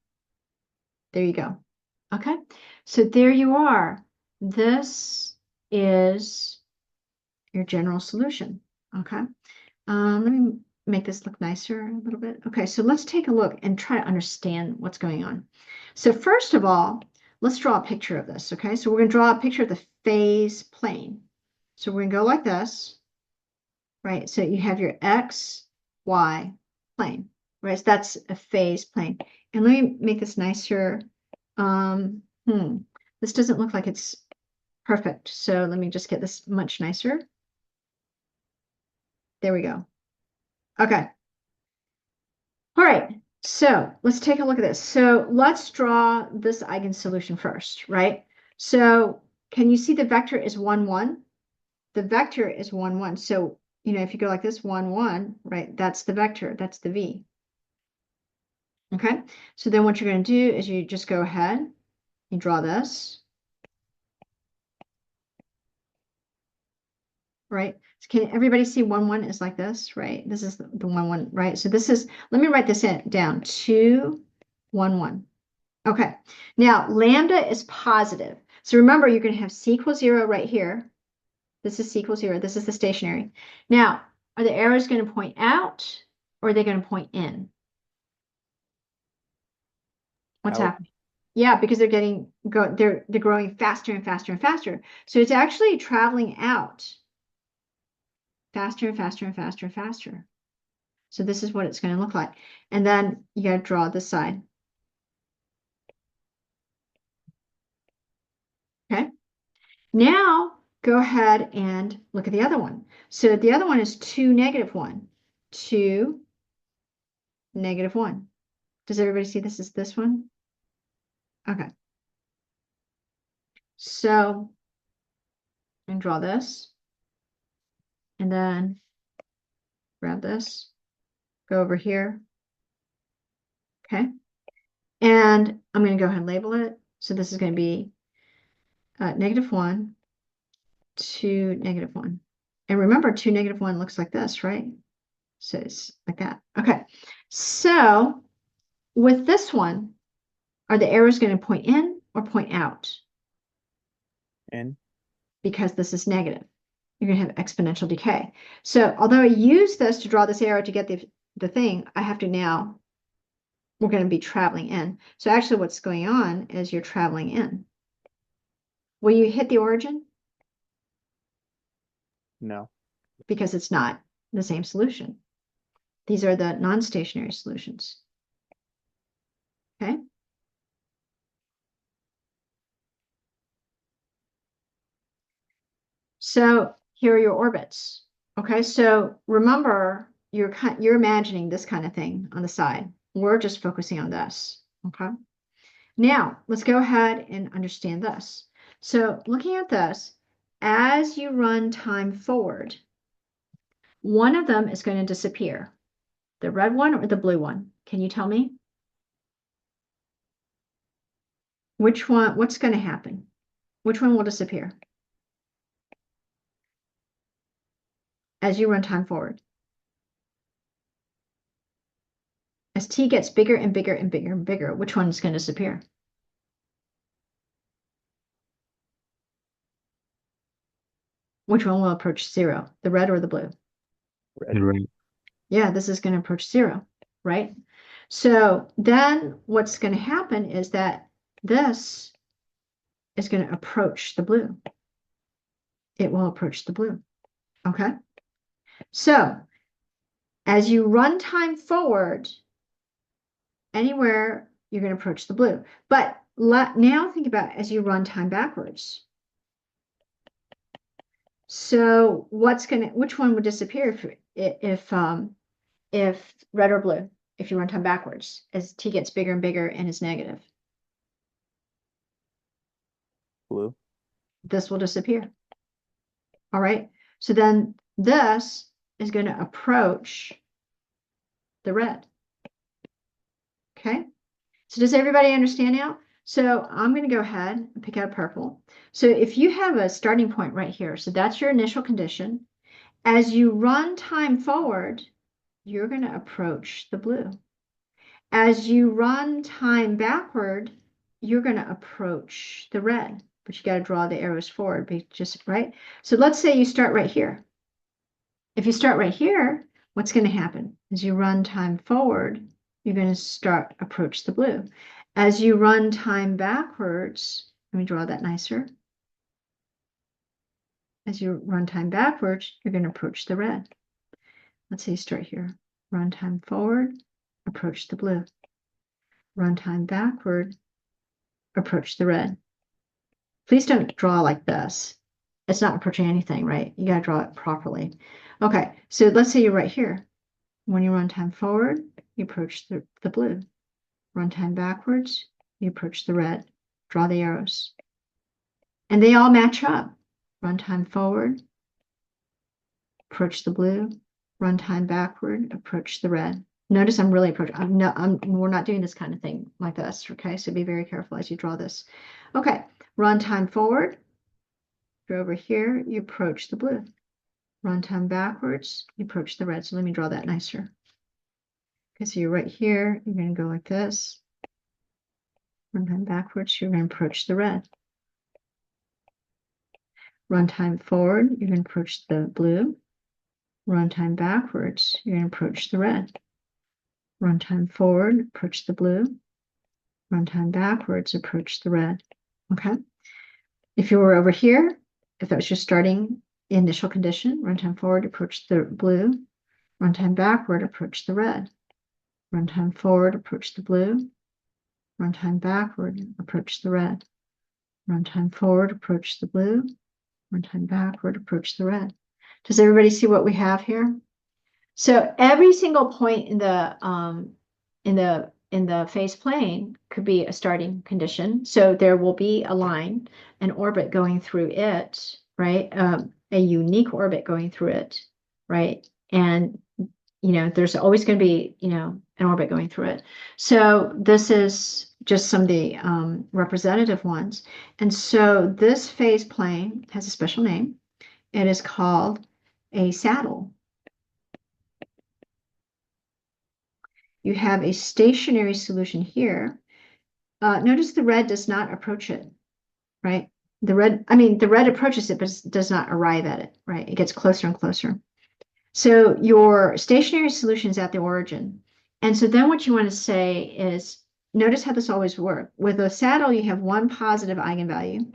There you go. Okay, so there you are. This is your general solution. Okay, let me make this look nicer a little bit. Okay, so let's take a look and try to understand what's going on. So first of all, let's draw a picture of this. Okay, so we're going to draw a picture of the phase plane. So we're going to go like this, right? So you have your x, y plane, right? So that's a phase plane. And let me make this nicer. This doesn't look like it's perfect. So let me just get this much nicer. There we go. Okay. All right. So let's take a look at this. So let's draw this eigensolution first, right? So can you see the vector is 1, 1? The vector is 1, 1. So, if you go like this, 1, 1, right? That's the vector. That's the v. Okay. So then what you're going to do is you just go ahead. You draw this, right? So can everybody see 1, 1 is like this, right? This is the 1, 1, right? So this is, let me write this down, 2, 1, 1. Okay, now lambda is positive. So remember, you're going to have c equals 0 right here. This is c equals 0. This is the stationary. Now, are the arrows going to point out, or are they going to point in? What's Out. happening? Yeah, because they're growing faster and faster and faster. So it's actually traveling out faster and faster and faster and faster. So this is what it's going to look like. And then you got to draw this side. Okay. Now go ahead and look at the other one. So the other one is 2, -1. 2, -1. Does everybody see this is this one? Okay. So I'm gonna draw this. And then grab this, go over here. Okay. And I'm going to go ahead and label it. So this is going to be -1, 2, -1. And remember, 2, -1 looks like this, right? So it's like that. Okay. So with this one, are the arrows going to point in or point out? In. Because this is negative. You're going to have exponential decay. So although I use this to draw this arrow to get the thing, I have to now, we're going to be traveling in. So actually what's going on is you're traveling in. Will you hit the origin? No. Because it's not the same solution. These are the non-stationary solutions. Okay. So here are your orbits. Okay, so remember you're imagining this kind of thing on the side. We're just focusing on this. Okay. Now let's go ahead and understand this. So looking at this, as you run time forward, one of them is going to disappear. The red one or the blue one? Can you tell me? Which one? What's going to happen? Which one will disappear as you run time forward? As t gets bigger and bigger and bigger and bigger, which one is going to disappear? Which one will approach 0? The red or the blue? Red. Right. Yeah, this is going to approach 0, right? So then what's going to happen is that this is going to approach the blue. It will approach the blue. Okay. So as you run time forward, anywhere you're going to approach the blue. But now think about as you run time backwards. So which one would disappear if red or blue, if you run time backwards, as t gets bigger and bigger and is negative? Blue. This will disappear. All right. So then this is going to approach the red. Okay. So does everybody understand now? So I'm going to go ahead and pick out purple. So if you have a starting point right here, so that's your initial condition. As you run time forward, you're going to approach the blue. As you run time backward, you're going to approach the red, but you got to draw the arrows forward, just right. So let's say you start right here. If you start right here, what's going to happen? As you run time forward, you're going to approach the blue. As you run time backwards, let me draw that nicer. As you run time backwards, you're going to approach the red. Let's say you start here. Run time forward, approach the blue. Run time backward, approach the red. Please don't draw like this. It's not approaching anything, right? You got to draw it properly. Okay, so let's say you're right here. When you run time forward, you approach the blue. Run time backwards, you approach the red. Draw the arrows. And they all match up. Run time forward, approach the blue. Run time backward, approach the red. Notice I'm really approaching. We're not doing this kind of thing like this, okay? So be very careful as you draw this. Okay, run time forward. You're over here, you approach the blue. Run time backwards, you approach the red. So let me draw that nicer. Okay, so you're right here, you're going to go like this. Run time backwards, you're going to approach the red. Run time forward, you're going to approach the blue. Run time backwards, you're going to approach the red. Run time forward, approach the blue. Run time backwards, approach the red. Okay. If you were over here, if that was your starting initial condition, run time forward, approach the blue. Run time backward, approach the red. Run time forward, approach the blue. Run time backward, approach the red. Run time forward, approach the blue. One time backward, approach the red. Does everybody see what we have here? So every single point in the phase plane could be a starting condition. So there will be a line, an orbit going through it, right? A unique orbit going through it, right? And there's always going to be, an orbit going through it. So this is just some of the representative ones. And so this phase plane has a special name. It is called a saddle. You have a stationary solution here. Notice the red does not approach it, right? The red approaches it, but does not arrive at it, right? It gets closer and closer. So your stationary solution is at the origin. And so then what you want to say is, notice how this always works. With a saddle, you have one positive eigenvalue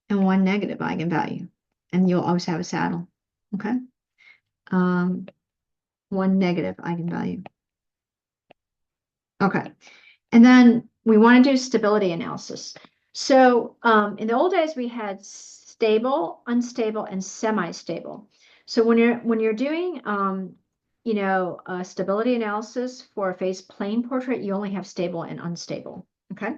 and one negative eigenvalue. And you'll always have a saddle, okay? One negative eigenvalue. Okay. And then we want to do stability analysis. So in the old days, we had stable, unstable, and semi-stable. So when you're doing a stability analysis for a phase plane portrait, you only have stable and unstable. Okay.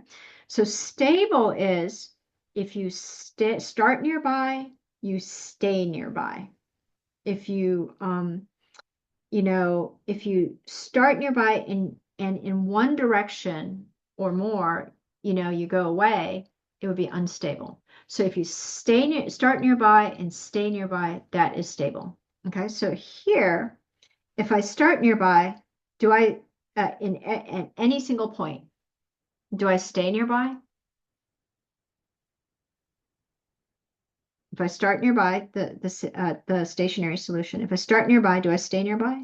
So stable is if you start nearby, you stay nearby. If you if you start nearby and in one direction or more, you go away, it would be unstable. So if you start nearby and stay nearby, that is stable. Okay, so here, if I start nearby, do I, at any single point, do I stay nearby? If I start nearby, the stationary solution, if I start nearby, do I stay nearby?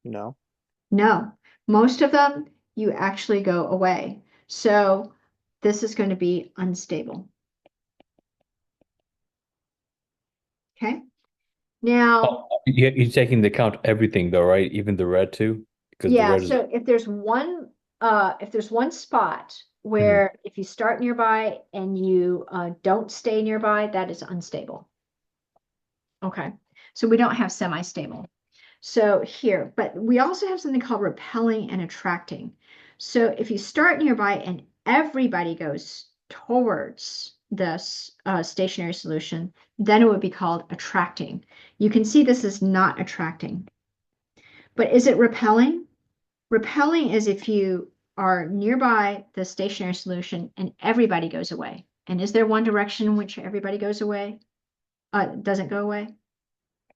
No. No, most of them you actually go away. So this is going to be unstable. Okay. Now, You're taking into account everything though, right? Even the red too? Because the yeah, red is so if there's one spot where if you start nearby and you don't stay nearby, that is unstable. Okay. So we don't have semi-stable. So here, but we also have something called repelling and attracting. So if you start nearby and everybody goes towards this stationary solution, then it would be called attracting. You can see this is not attracting. But is it repelling? Repelling is if you are nearby the stationary solution and everybody goes away. And is there one direction in which everybody goes away? Doesn't go away?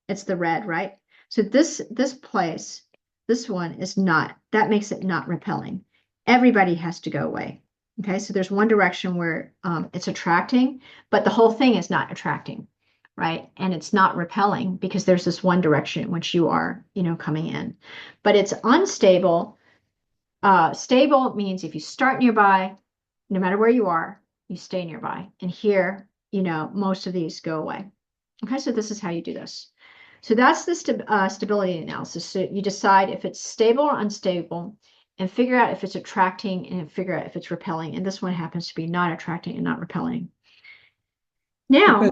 It's the red, right? So this place, this one is not, that makes it not repelling. Everybody has to go away. Okay, so there's one direction where it's attracting, but the whole thing is not attracting, right? And it's not repelling because there's this one direction in which you are, coming in. But it's unstable. Stable means if you start nearby, no matter where you are, you stay nearby. And here, most of these go away. Okay, so this is how you do this. So that's the stability analysis. So you decide if it's stable or unstable and figure out if it's attracting and figure out if it's repelling. And this one happens to be not attracting and not repelling. Now,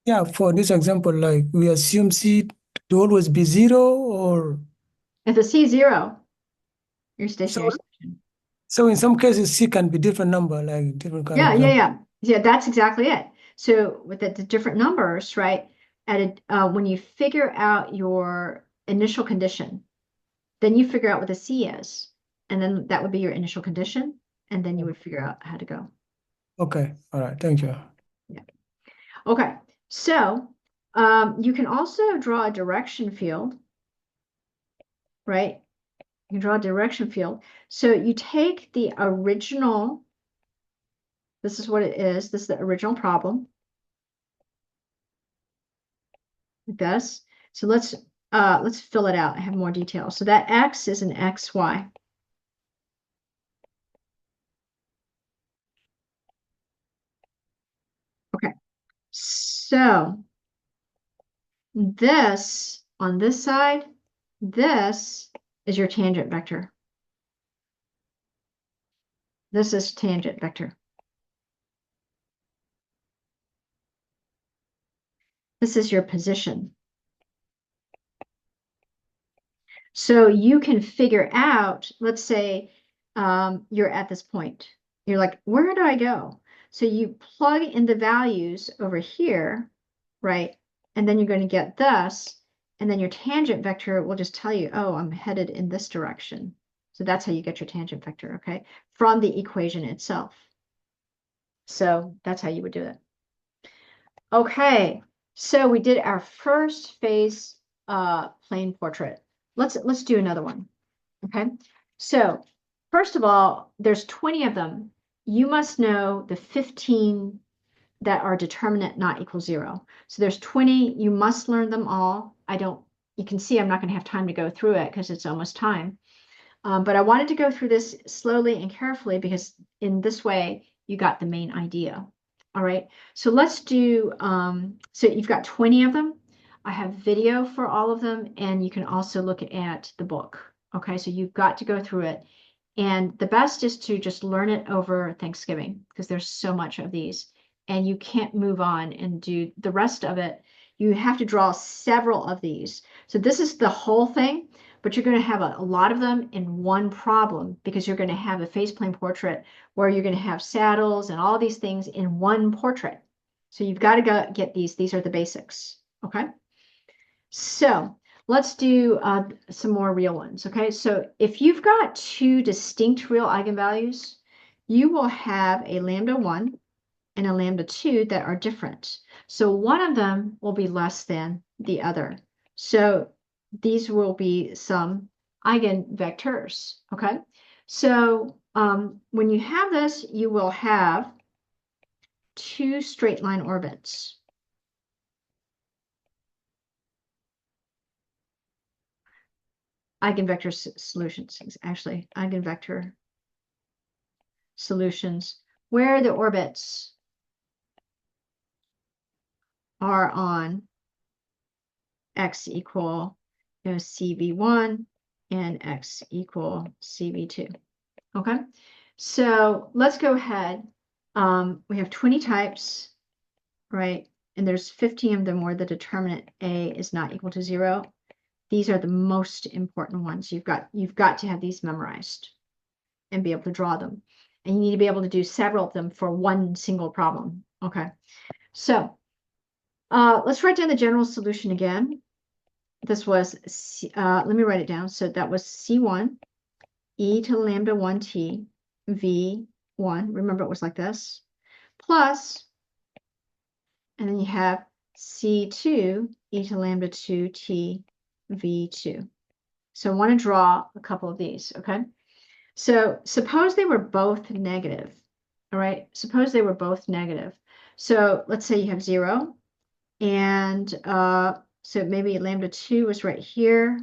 Yeah, for this example, like we assume C to always be 0 or if the C is 0, your stationary so, solution. so in some cases C can be different number, like different kind of number. Yeah, that's exactly it. So with the different numbers, right? When you figure out your initial condition, then you figure out what the C is, and then that would be your initial condition, and then you would figure out how to go. Okay, all right, thank you. Yeah. Okay, so you can also draw a direction field, right? You can draw a direction field. So you take the original, this is what it is, this is the original problem. Like this. So let's fill it out and have more detail. So that X is an XY. Okay. So this on this side, this is your tangent vector. This is tangent vector. This is your position. So you can figure out, let's say you're at this point. You're like, where do I go? So you plug in the values over here, right? And then you're going to get this. And then your tangent vector will just tell you, oh, I'm headed in this direction. So that's how you get your tangent vector, okay? From the equation itself. So that's how you would do it. Okay, so we did our first phase plane portrait. Let's do another one. Okay, so first of all, there's 20 of them. You must know the 15 that are determinant not equal 0. So there's 20. You must learn them all. You can see I'm not going to have time to go through it because it's almost time. But I wanted to go through this slowly and carefully because in this way, you got the main idea. All right, so let's do, so you've got 20 of them. I have video for all of them, and you can also look at the book. Okay, so you've got to go through it. And the best is to just learn it over Thanksgiving because there's so much of these. And you can't move on and do the rest of it. You have to draw several of these. So this is the whole thing, but you're going to have a lot of them in one problem because you're going to have a faceplane portrait where you're going to have saddles and all these things in one portrait. So you've got to go get these. These are the basics. Okay. So let's do some more real ones. Okay. So if you've got two distinct real eigenvalues, you will have a lambda 1 and a lambda 2 that are different. So one of them will be less than the other. So these will be some eigenvectors, okay? So when you have this, you will have two straight line orbits. Eigenvector solutions, actually, eigenvector solutions, where the orbits are on x equal CV1 and x equal CV2. Okay, so let's go ahead. We have 20 types, right? And there's 15 of them where the determinant A is not equal to 0. These are the most important ones. You've got to have these memorized and be able to draw them. And you need to be able to do several of them for one single problem. Okay, so let's write down the general solution again. This was, let me write it down. So that was C1, e to the lambda 1t, v1. Remember it was like this. Plus, and then you have C2, e to lambda 2t, v2. So I want to draw a couple of these, okay? So suppose they were both negative, all right? Suppose they were both negative. So let's say you have 0, and so maybe lambda 2 is right here,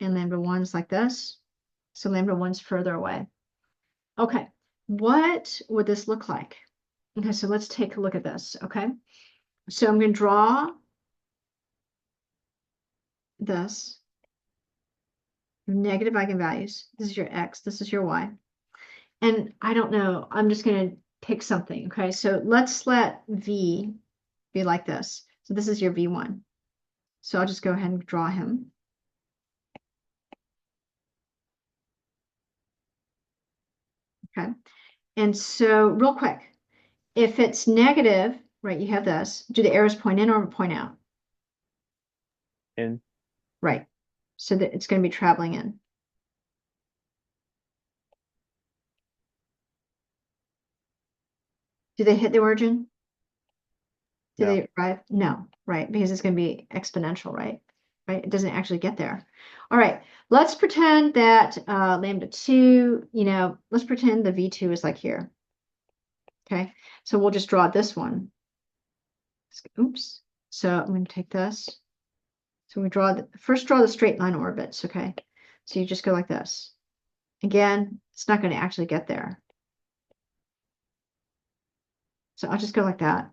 and lambda 1 is like this. So lambda 1's further away. Okay, what would this look like? Okay, so let's take a look at this, okay? So I'm going to draw this. Negative eigenvalues. This is your x, this is your y. And I don't know, I'm just going to pick something, okay? So let's let v be like this. So this is your v1. So I'll just go ahead and draw him. Okay. And so real quick, if it's negative, right, you have this. Do the arrows point in or point out? In. Right. So that it's going to be traveling in. Do they hit the origin? Do No. they arrive? No, right, because it's going to be exponential, right? Right, it doesn't actually get there. All right, let's pretend that lambda 2, let's pretend the v2 is like here. Okay, so we'll just draw this one. Oops. So I'm going to take this. So we first draw the straight line orbits, okay? So you just go like this. Again, it's not going to actually get there. So I'll just go like that.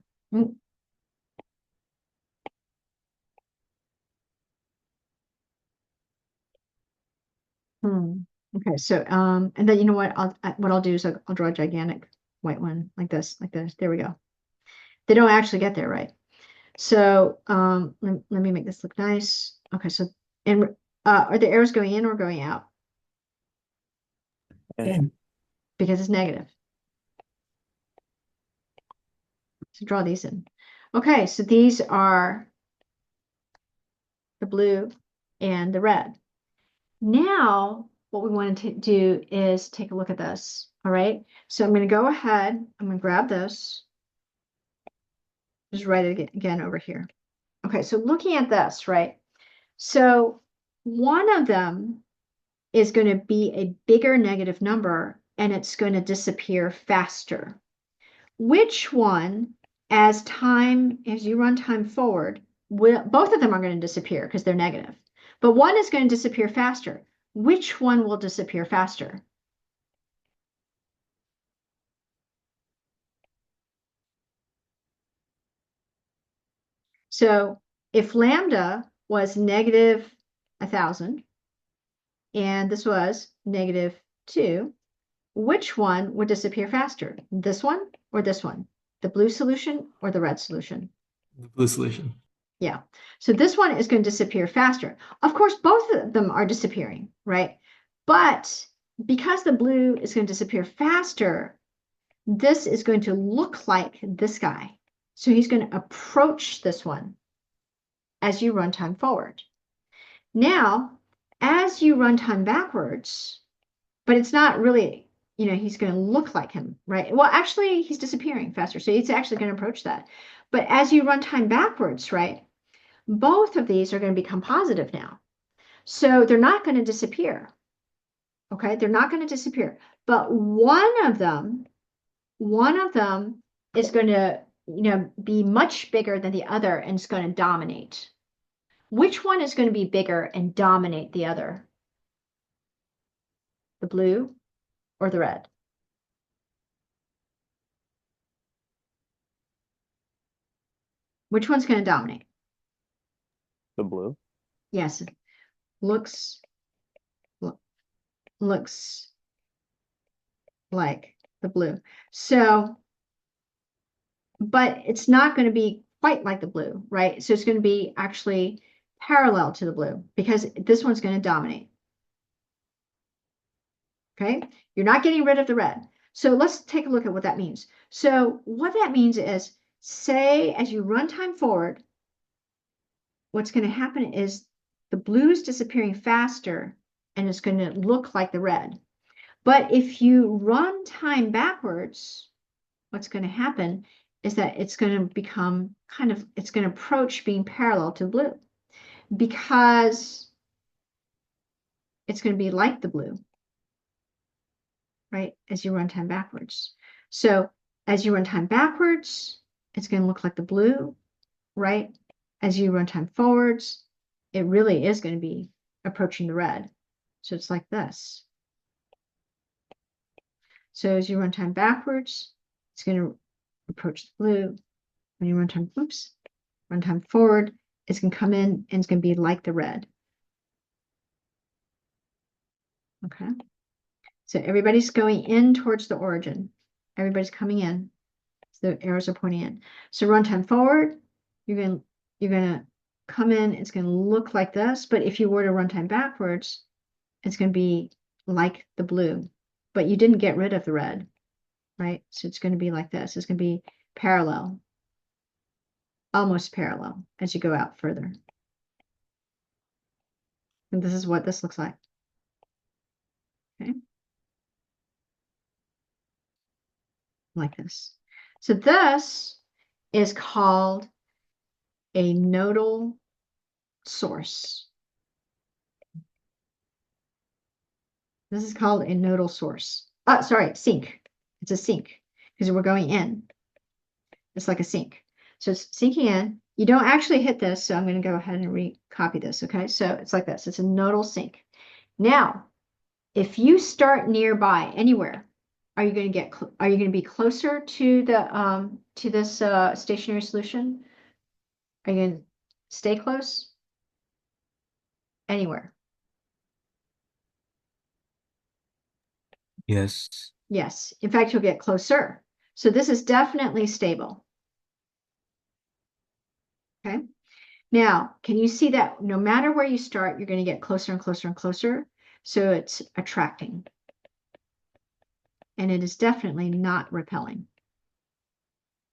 Okay, so and then you know what I'll do is I'll draw a gigantic white one like this, like this. There we go. They don't actually get there, right? So let me make this look nice. Okay, so and are the arrows going in or going out? And Because it's negative. So draw these in. Okay, so these are the blue and the red. Now, what we want to do is take a look at this. All right, so I'm going to go ahead. I'm going to grab this. Just write it again over here. Okay, so looking at this, right? So one of them is going to be a bigger negative number and it's going to disappear faster. Which one, as you run time forward, both of them are going to disappear because they're negative. But one is going to disappear faster. Which one will disappear faster? So if lambda was negative 1,000 and this was negative 2, which one would disappear faster? This one or this one? The blue solution or the red solution? The blue solution. Yeah. So this one is going to disappear faster. Of course, both of them are disappearing, right? But because the blue is going to disappear faster, this is going to look like this guy. So he's going to approach this one as you run time forward. Now, as you run time backwards, but it's not really, he's going to look like him, right? Well, actually, he's disappearing faster. So it's actually going to approach that. But as you run time backwards, right? Both of these are going to become positive now. So they're not going to disappear. Okay, they're not going to disappear. But one of them is going to, be much bigger than the other and it's going to dominate. Which one is going to be bigger and dominate the other? The blue or the red? Which one's going to dominate? The blue. Yes, looks looks like the blue. So, but it's not going to be quite like the blue, right? So it's going to be actually parallel to the blue because this one's going to dominate. Okay, you're not getting rid of the red. So let's take a look at what that means. So what that means is, say, as you run time forward, what's going to happen is the blue is disappearing faster and it's going to look like the red. But if you run time backwards, what's going to happen is that it's going to become it's going to approach being parallel to blue because it's going to be like the blue, right? As you run time backwards. So as you run time backwards, it's going to look like the blue, right? As you run time forwards, it really is going to be approaching the red. So it's like this. So as you run time backwards, it's going to approach the blue. When you run time forward, it's going to come in and it's going to be like the red. Okay. So everybody's going in towards the origin. Everybody's coming in. So the arrows are pointing in. So run time forward, you're gonna come in, it's gonna look like this, but if you were to run time backwards, it's gonna be like the blue, but you didn't get rid of the red, right? So it's gonna be like this. It's gonna be parallel, almost parallel as you go out further. And this is what this looks like. Okay. Like this. So this is called a nodal source. This is called a nodal source. Sorry, sink. It's a sink because we're going in. It's like a sink. So it's sinking in. You don't actually hit this, so I'm going to go ahead and recopy this, okay? So it's like this. It's a nodal sink. Now, if you start nearby anywhere, are you going to be closer to the to this stationary solution? Are you going to stay close? Anywhere. Yes. Yes. In fact, you'll get closer. So this is definitely stable. Okay. Now, can you see that no matter where you start, you're going to get closer and closer and closer? So it's attracting. And it is definitely not repelling.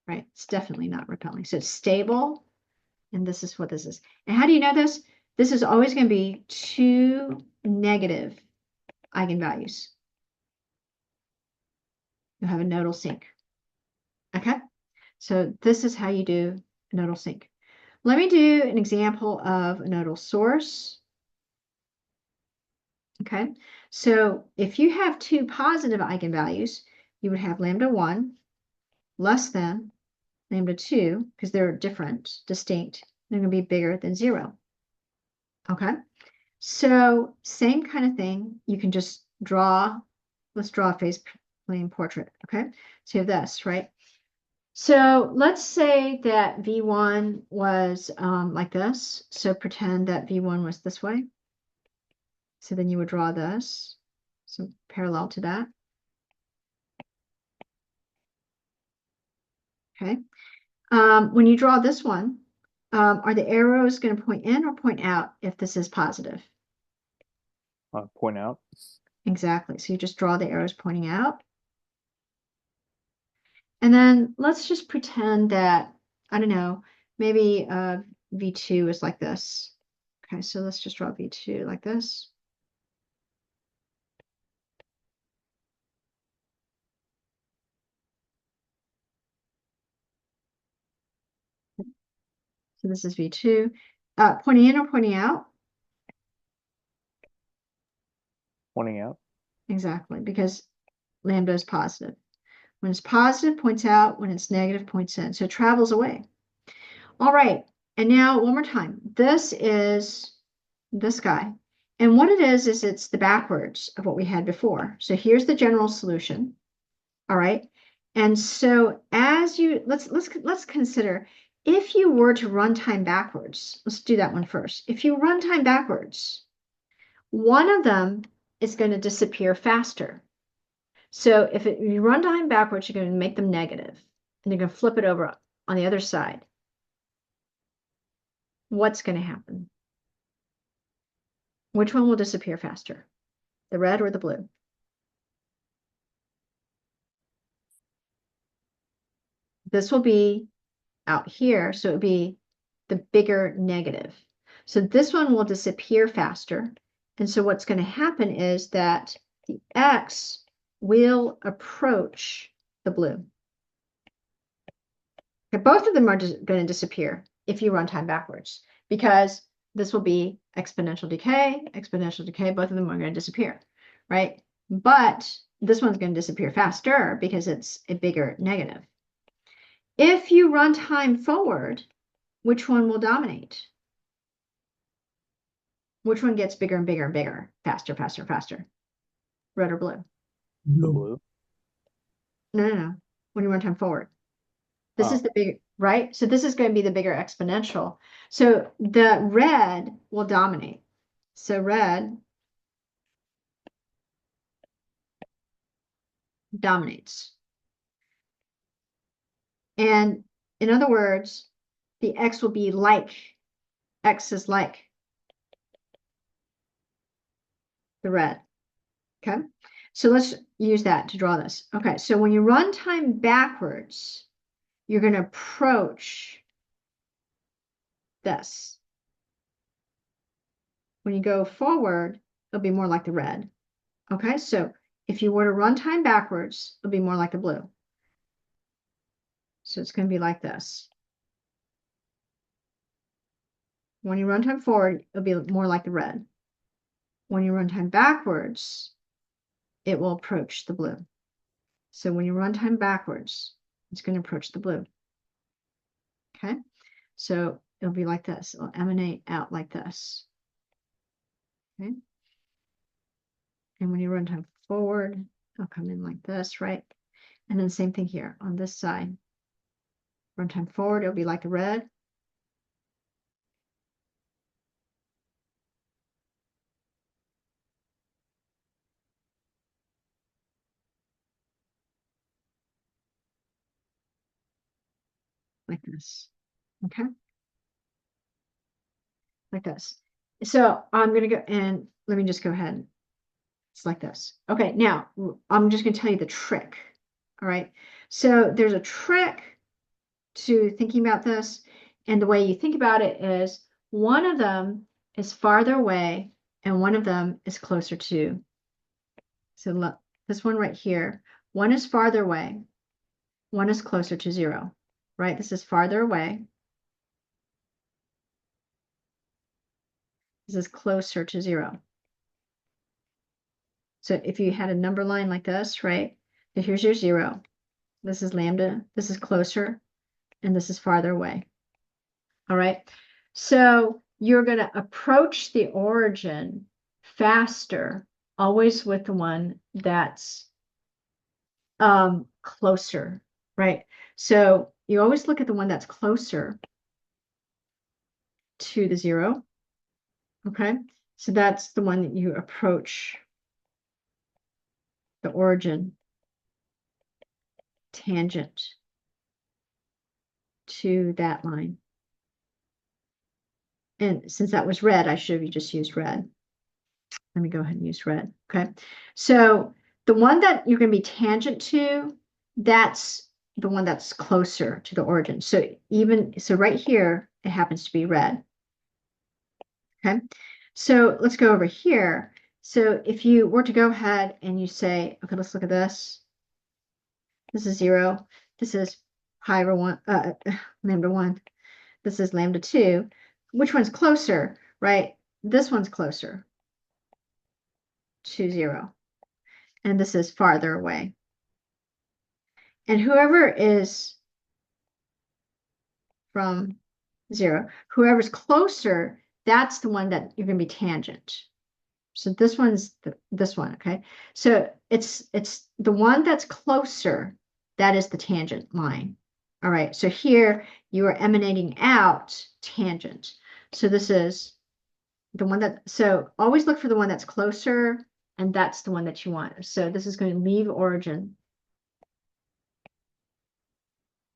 Right? It's definitely not repelling. So it's stable. And this is what this is. And how do you know this? This is always going to be 2 negative eigenvalues. You'll have a nodal sink. Okay? So this is how you do a nodal sink. Let me do an example of a nodal source. Okay? So if you have 2 positive eigenvalues, you would have lambda 1 less than lambda 2, because they're different, distinct. They're going to be bigger than 0. Okay? So same kind of thing. You can just draw, let's draw a face plane portrait. Okay? So you have this, right? So let's say that V1 was like this. So pretend that V1 was this way. So then you would draw this. So parallel to that. Okay. When you draw this one, are the arrows going to point in or point out if this is positive? Point out. Exactly. So you just draw the arrows pointing out. And then let's just pretend that, I don't know, maybe V2 is like this. Okay, so let's just draw V2 like this. So this is V2. Pointing in or pointing out? Pointing out. Exactly, because lambda is positive. When it's positive, points out. When it's negative, points in. So it travels away. All right, and now one more time. This is this guy. And what it is it's the backwards of what we had before. So here's the general solution. All right. And so as you let's consider if you were to run time backwards. Let's do that one first. If you run time backwards, one of them is going to disappear faster. So if you run time backwards, you're going to make them negative, and you're going to flip it over on the other side. What's going to happen? Which one will disappear faster? The red or the blue? This will be out here, so it would be the bigger negative. So this one will disappear faster. And so what's going to happen is that the X will approach the blue. Okay, both of them are going to disappear if you run time backwards, because this will be exponential decay, both of them are going to disappear, right? But this one's going to disappear faster because it's a bigger negative. If you run time forward, which one will dominate? Which one gets bigger and bigger and bigger? Faster, faster, faster. Red or blue? The Blue. blue. No. When you run time forward. This is the big, right? So this is going to be the bigger exponential. So the red will dominate. So red dominates. And in other words, the X will be like, X is like the red. Okay. So let's use that to draw this. Okay. So when you run time backwards, you're going to approach this. When you go forward, it'll be more like the red. Okay, so if you were to run time backwards, it'll be more like the blue. So it's going to be like this. When you run time forward, it'll be more like the red. When you run time backwards, it will approach the blue. So when you run time backwards, it's going to approach the blue. Okay, so it'll be like this. It'll emanate out like this. Okay. And when you run time forward, it'll come in like this, right? And then same thing here on this side. Run time forward, it'll be like the red. like this. Okay. Like this. So I'm going to go and let me just go ahead. It's like this. Okay. Now I'm just going to tell you the trick. All right. So there's a trick to thinking about this. And the way you think about it is one of them is farther away and one of them is closer to. So look, this one right here, one is farther away, one is closer to 0, right? This is farther away. This is closer to 0. So if you had a number line like this, right? So here's your 0. This is lambda. This is closer, and this is farther away. All right. So you're going to approach the origin faster, always with the one that's closer, right? So you always look at the one that's closer to the 0. Okay. So that's the one that you approach the origin tangent to that line. And since that was red, I should have just used red. Let me go ahead and use red. Okay. So the one that you're going to be tangent to, that's the one that's closer to the origin. So right here, it happens to be red. Okay. So let's go over here. So if you were to go ahead and you say, okay, let's look at this. This is 0. This is pi over 1, lambda 1. This is lambda 2. Which one's closer, right? This one's closer to 0. And this is farther away. And whoever is from 0, whoever's closer, that's the one that you're going to be tangent. So this one's this one, okay? So it's the one that's closer, that is the tangent line. All right, so here you are emanating out tangent. So this is the one that, so always look for the one that's closer, and that's the one that you want. So this is going to leave origin.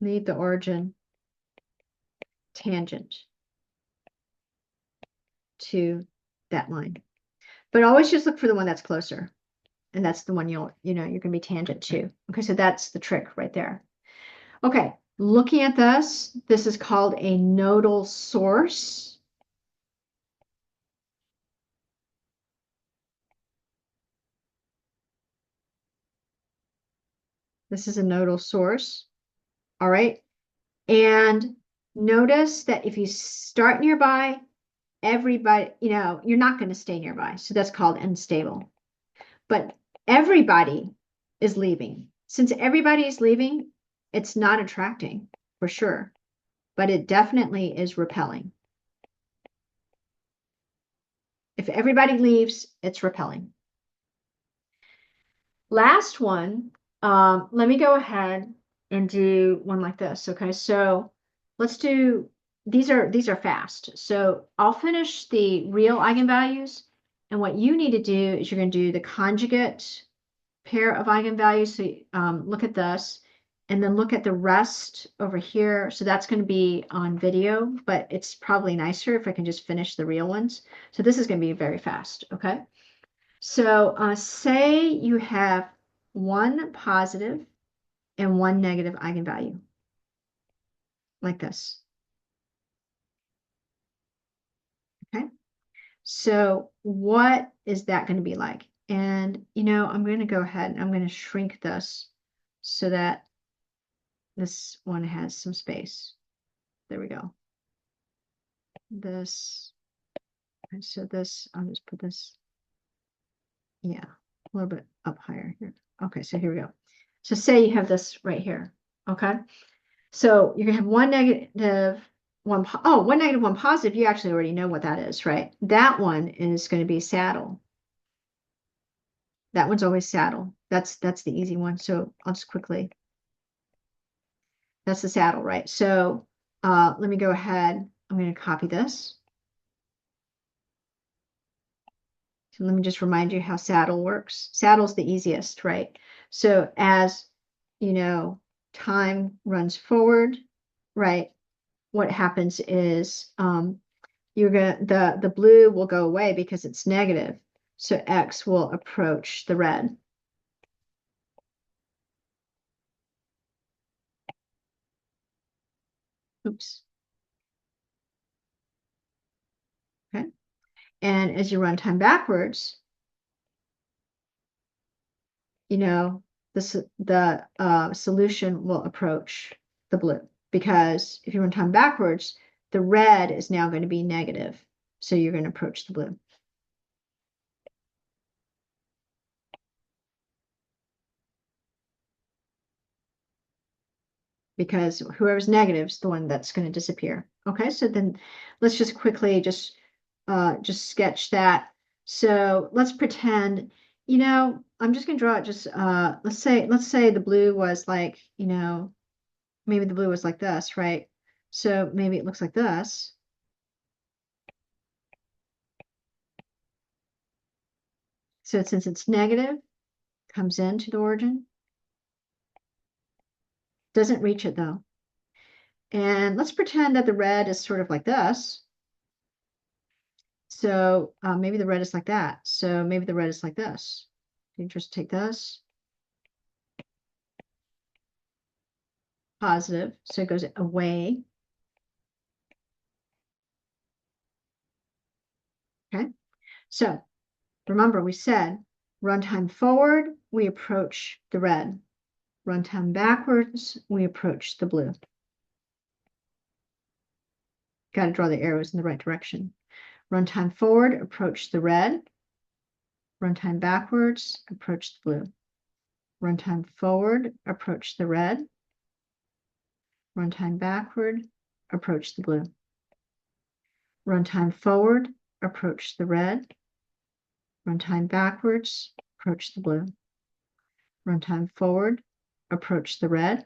Leave the origin tangent to that line. But always just look for the one that's closer. And that's the one you're going to be tangent to. Okay, so that's the trick right there. Okay, looking at this is called a nodal source. This is a nodal source. All right. And notice that if you start nearby, everybody, you're not going to stay nearby. So that's called unstable. But everybody is leaving. Since everybody is leaving, it's not attracting for sure, but it definitely is repelling. If everybody leaves, it's repelling. Last one, let me go ahead and do one like this. Okay, so let's do, these are fast. So I'll finish the real eigenvalues. And what you need to do is you're going to do the conjugate pair of eigenvalues. So look at this and then look at the rest over here. So that's going to be on video, but it's probably nicer if I can just finish the real ones. So this is going to be very fast. Okay. So say you have one positive and one negative eigenvalue like this. Okay. So what is that going to be like? And, I'm going to go ahead and I'm going to shrink this so that this one has some space. There we go. This, and so this, I'll just put this, yeah, a little bit up higher here. Okay, so here we go. So say you have this right here, okay? So you're gonna have one negative, one negative, one positive. You actually already know what that is, right? That one is going to be saddle. That one's always saddle. That's the easy one. So I'll just quickly, that's the saddle, right? So let me go ahead. I'm going to copy this. So let me just remind you how saddle works. Saddle's the easiest, right? So as, time runs forward, right, what happens is the blue will go away because it's negative. So X will approach the red. Oops. Okay. And as you run time backwards, you know, the solution will approach the blue, because if you run time backwards, the red is now going to be negative. So you're going to approach the blue. Because whoever's negative is the one that's going to disappear. Okay, so then let's just quickly just sketch that. So let's pretend, I'm just going to draw it just let's say the blue was like, maybe the blue was like this, right? So maybe it looks like this. So since it's negative, comes into the origin, doesn't reach it though. And let's pretend that the red is sort of like this. So maybe the red is like that. So maybe the red is like this. You just take this, positive, so it goes away. Okay, so remember we said runtime forward, we approach the red. Runtime backwards, we approach the blue. Got to draw the arrows in the right direction. Runtime forward, approach the red. Runtime backwards, approach the blue. Runtime forward, approach the red. Runtime backward, approach the blue. Runtime forward, approach the red. Runtime backwards, approach the blue. Runtime forward, approach the red.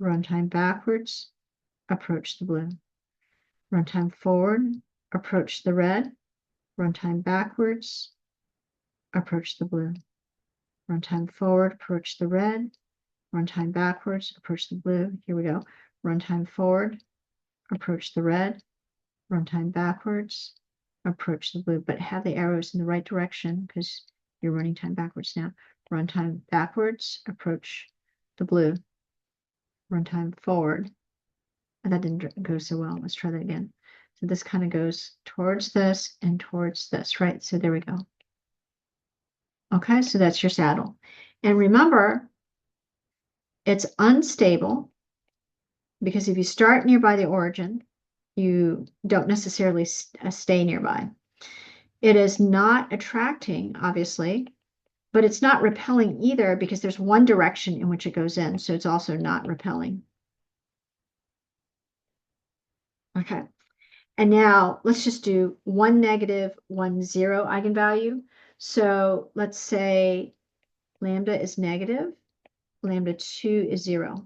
Runtime backwards, approach the blue. Runtime forward, approach the red. Runtime backwards, approach the blue. Runtime forward, approach the red. Runtime backwards, approach the blue. Here we go. Runtime forward, approach the red. Runtime backwards, approach the blue, but have the arrows in the right direction because you're running time backwards now. Runtime backwards, approach the blue. Runtime forward. And that didn't go so well. Let's try that again. So this kind of goes towards this and towards this, right? So there we go. Okay, so that's your saddle. And remember, it's unstable because if you start nearby the origin, you don't necessarily stay nearby. It is not attracting, obviously, but it's not repelling either because there's one direction in which it goes in. So it's also not repelling. Okay. And now let's just do 1, negative, 1, 0 eigenvalue. So let's say lambda is negative, lambda 2 is 0.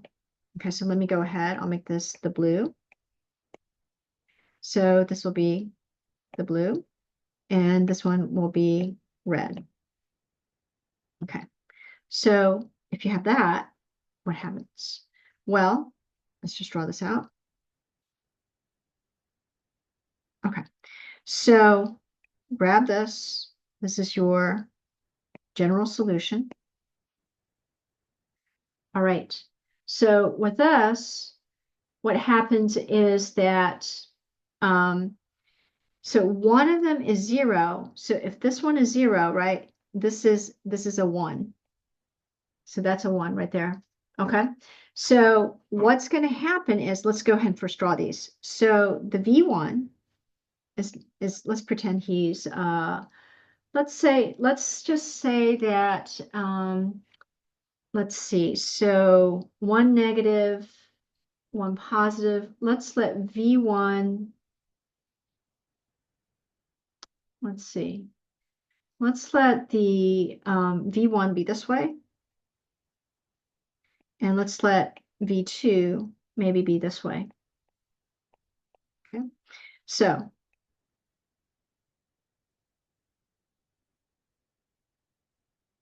Okay, so let me go ahead. I'll make this the blue. So this will be the blue, and this one will be red. Okay, so if you have that, what happens? Well, let's just draw this out. Okay, so grab this. This is your general solution. All right, so with this, what happens is that, so one of them is 0. So if this one is 0, right, this is a 1. So that's a 1 right there. Okay, so what's going to happen is, let's go ahead and first draw these. So the V1 is let's pretend he's, let's just say that, let's see, so 1 negative, 1 positive. Let's let V1, let's see, let's let the V1 be this way. And let's let V2 maybe be this way. Okay, so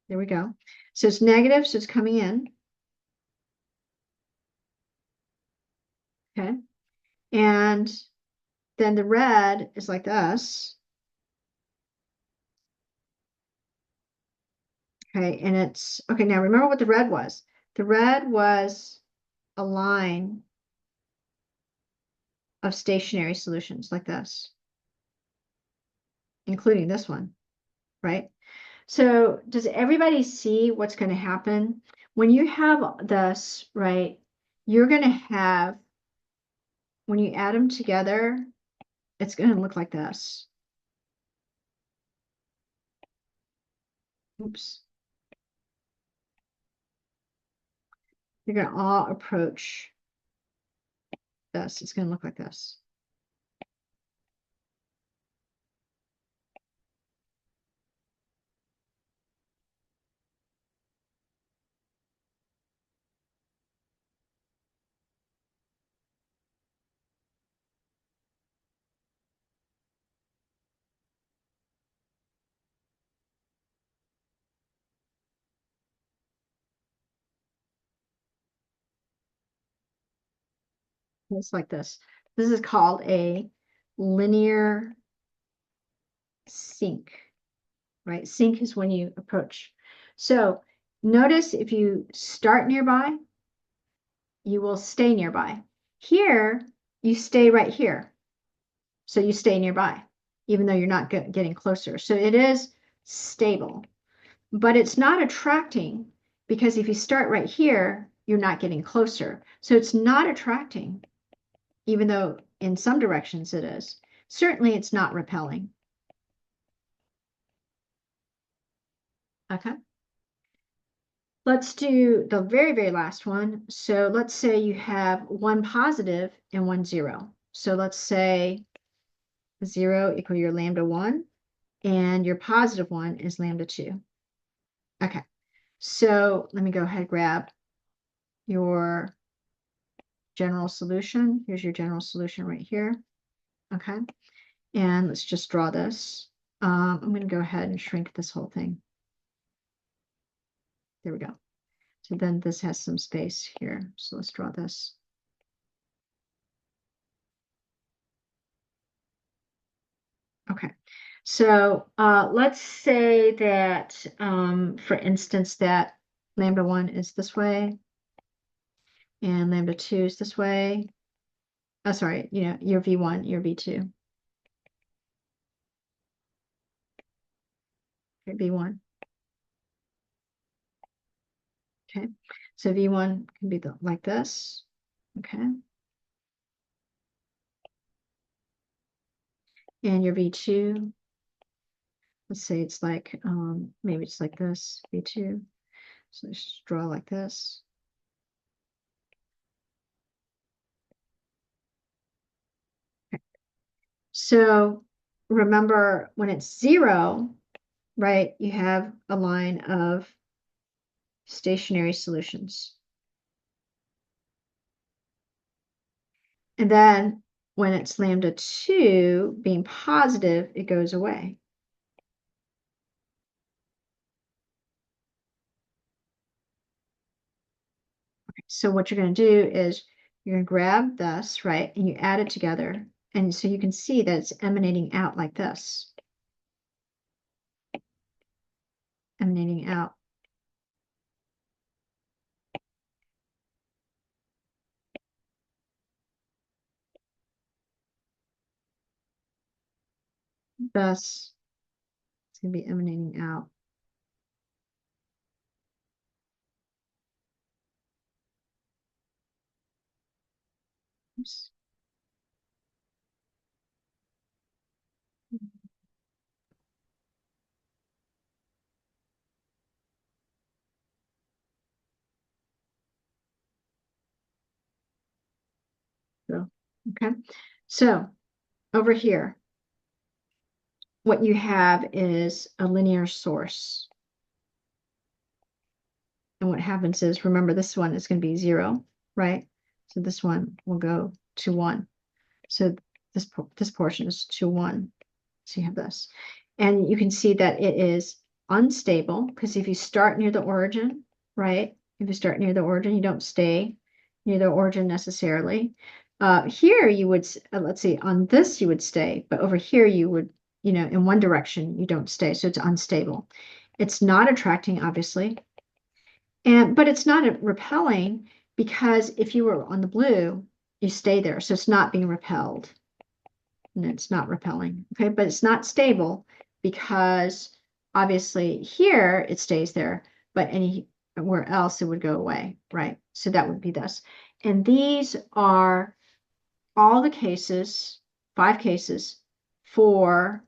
there we go. So it's negative, so it's coming in. And then the red is like this. Okay, and it's, okay, now remember what the red was. The red was a line of stationary solutions like this, including this one, right? So does everybody see what's going to happen? When you have this, right, you're going to have, when you add them together, it's going to look like this. Oops. You're going to all approach this. It's going to look like this. It's like this. This is called a linear sink, right? Sink is when you approach. So notice if you start nearby, you will stay nearby. Here, you stay right here. So you stay nearby, even though you're not getting closer. So it is stable, but it's not attracting because if you start right here, you're not getting closer. So it's not attracting, even though in some directions it is. Certainly it's not repelling. Okay. Let's do the very, very last one. So let's say you have one positive and one zero. So let's say 0 equal your lambda 1, and your positive 1 is lambda 2. Okay, so let me go ahead and grab your general solution. Here's your general solution right here. Okay, and let's just draw this. I'm going to go ahead and shrink this whole thing. There we go. So then this has some space here. So let's draw this. Okay, so let's say that, for instance, that lambda 1 is this way and lambda 2 is this way. Oh, sorry, your V1, your V2. Okay, V1. Okay, so V1 can be like this. Okay. And your V2, let's say it's like, maybe it's like this, V2. So let's draw like this. Okay. So remember when it's 0, right, you have a line of stationary solutions. And then when it's lambda 2 being positive, it goes away. So what you're going to do is you're going to grab this, right, and you add it together. And so you can see that it's emanating out like this. Emanating out. Thus, it's going to be emanating out. Oops. So, okay. So over here, what you have is a linear source. And what happens is, remember, this one is going to be 0, right? So this one will go to 1. So this portion is to 1. So you have this. And you can see that it is unstable because if you start near the origin, right? If you start near the origin, you don't stay near the origin necessarily. Here you would, let's see, on this you would stay, but over here you would, in one direction you don't stay, so it's unstable. It's not attracting, obviously, but it's not repelling because if you were on the blue, you stay there, so it's not being repelled, and it's not repelling. Okay, but it's not stable because obviously here it stays there, but anywhere else it would go away, right? So that would be this, and these are all the cases, 5 cases for,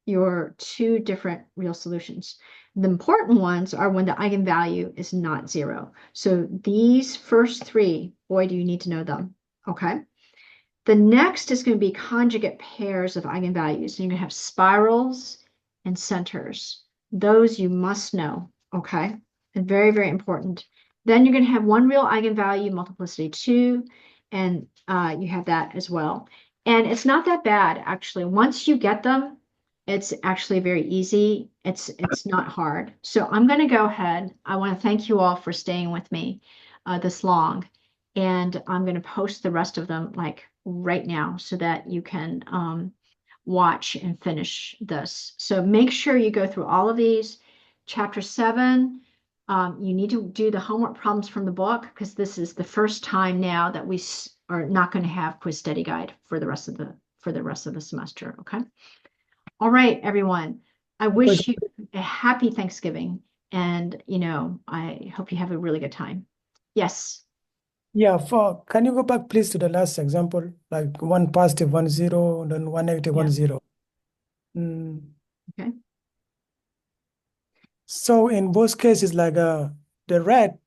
your 2 different real solutions. The important ones are when the eigenvalue is not 0. So these first 3, boy, do you need to know them. Okay. The next is going to be conjugate pairs of eigenvalues. And you're going to have spirals and centers. Those you must know. Okay. And very, very important. Then you're going to have one real eigenvalue, multiplicity 2, and you have that as well. And it's not that bad, actually. Once you get them, it's actually very easy. It's not hard. So I'm going to go ahead. I want to thank you all for staying with me this long. And I'm going to post the rest of them like right now so that you can watch and finish this. So make sure you go through all of these. Chapter 7. You need to do the homework problems from the book because this is the first time now that we are not going to have quiz study guide for the rest of the semester. Okay. All right, everyone. I wish you a happy Thanksgiving, and I hope you have a really good time. Yes. Yeah, can you go back please to the last example, like 1 positive, 1 0, then 1 negative, 1 0. Okay. So in both cases, like the red,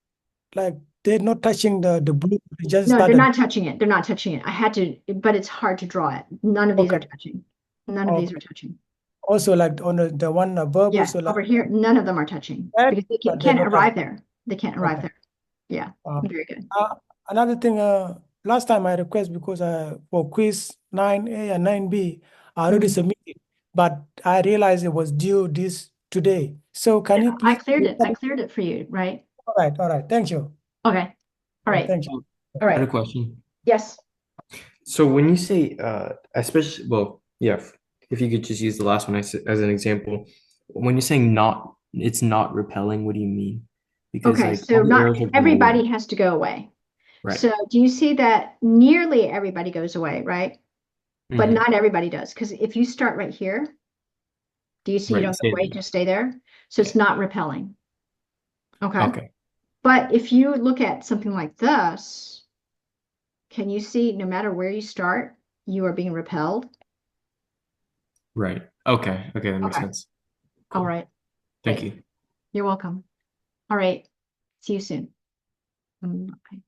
like they're not touching the blue, they just No, they're started. not touching it. They're not touching it. I had to, but it's hard to draw it. None of these are Okay. touching. None of these are touching. Also, like on the one above, Yeah, also like over here, none of them are touching red, because they but they're can't not arrive touching. there. They can't arrive Okay. there. Yeah, very good. Another thing, last time I request because for quiz 9A and 9B, I already submitted, but I realized it was due this today. So can you I please? cleared it. I cleared it for you, right? All right. Thank you. Okay. All right. Thank you. All I had a right. question. Yes. So when you say, especially, well, yeah, if you could just use the last one as an example, when you're saying not, it's not repelling, what do you mean? Because Okay, like so all the not arrows are going everybody away. has to go away. Right. So do you see that nearly everybody goes away, right? But Mhm. not everybody does. Because if you start right here, do you see you Right. don't go Stay away, there. just stay there? So it's not repelling. Okay. Okay. But if you look at something like this, can you see no matter where you start, you are being repelled? Right. Okay. Okay. That makes Okay. sense. All Cool. right. Thank Great. you. You're welcome. All right. See you soon. Okay.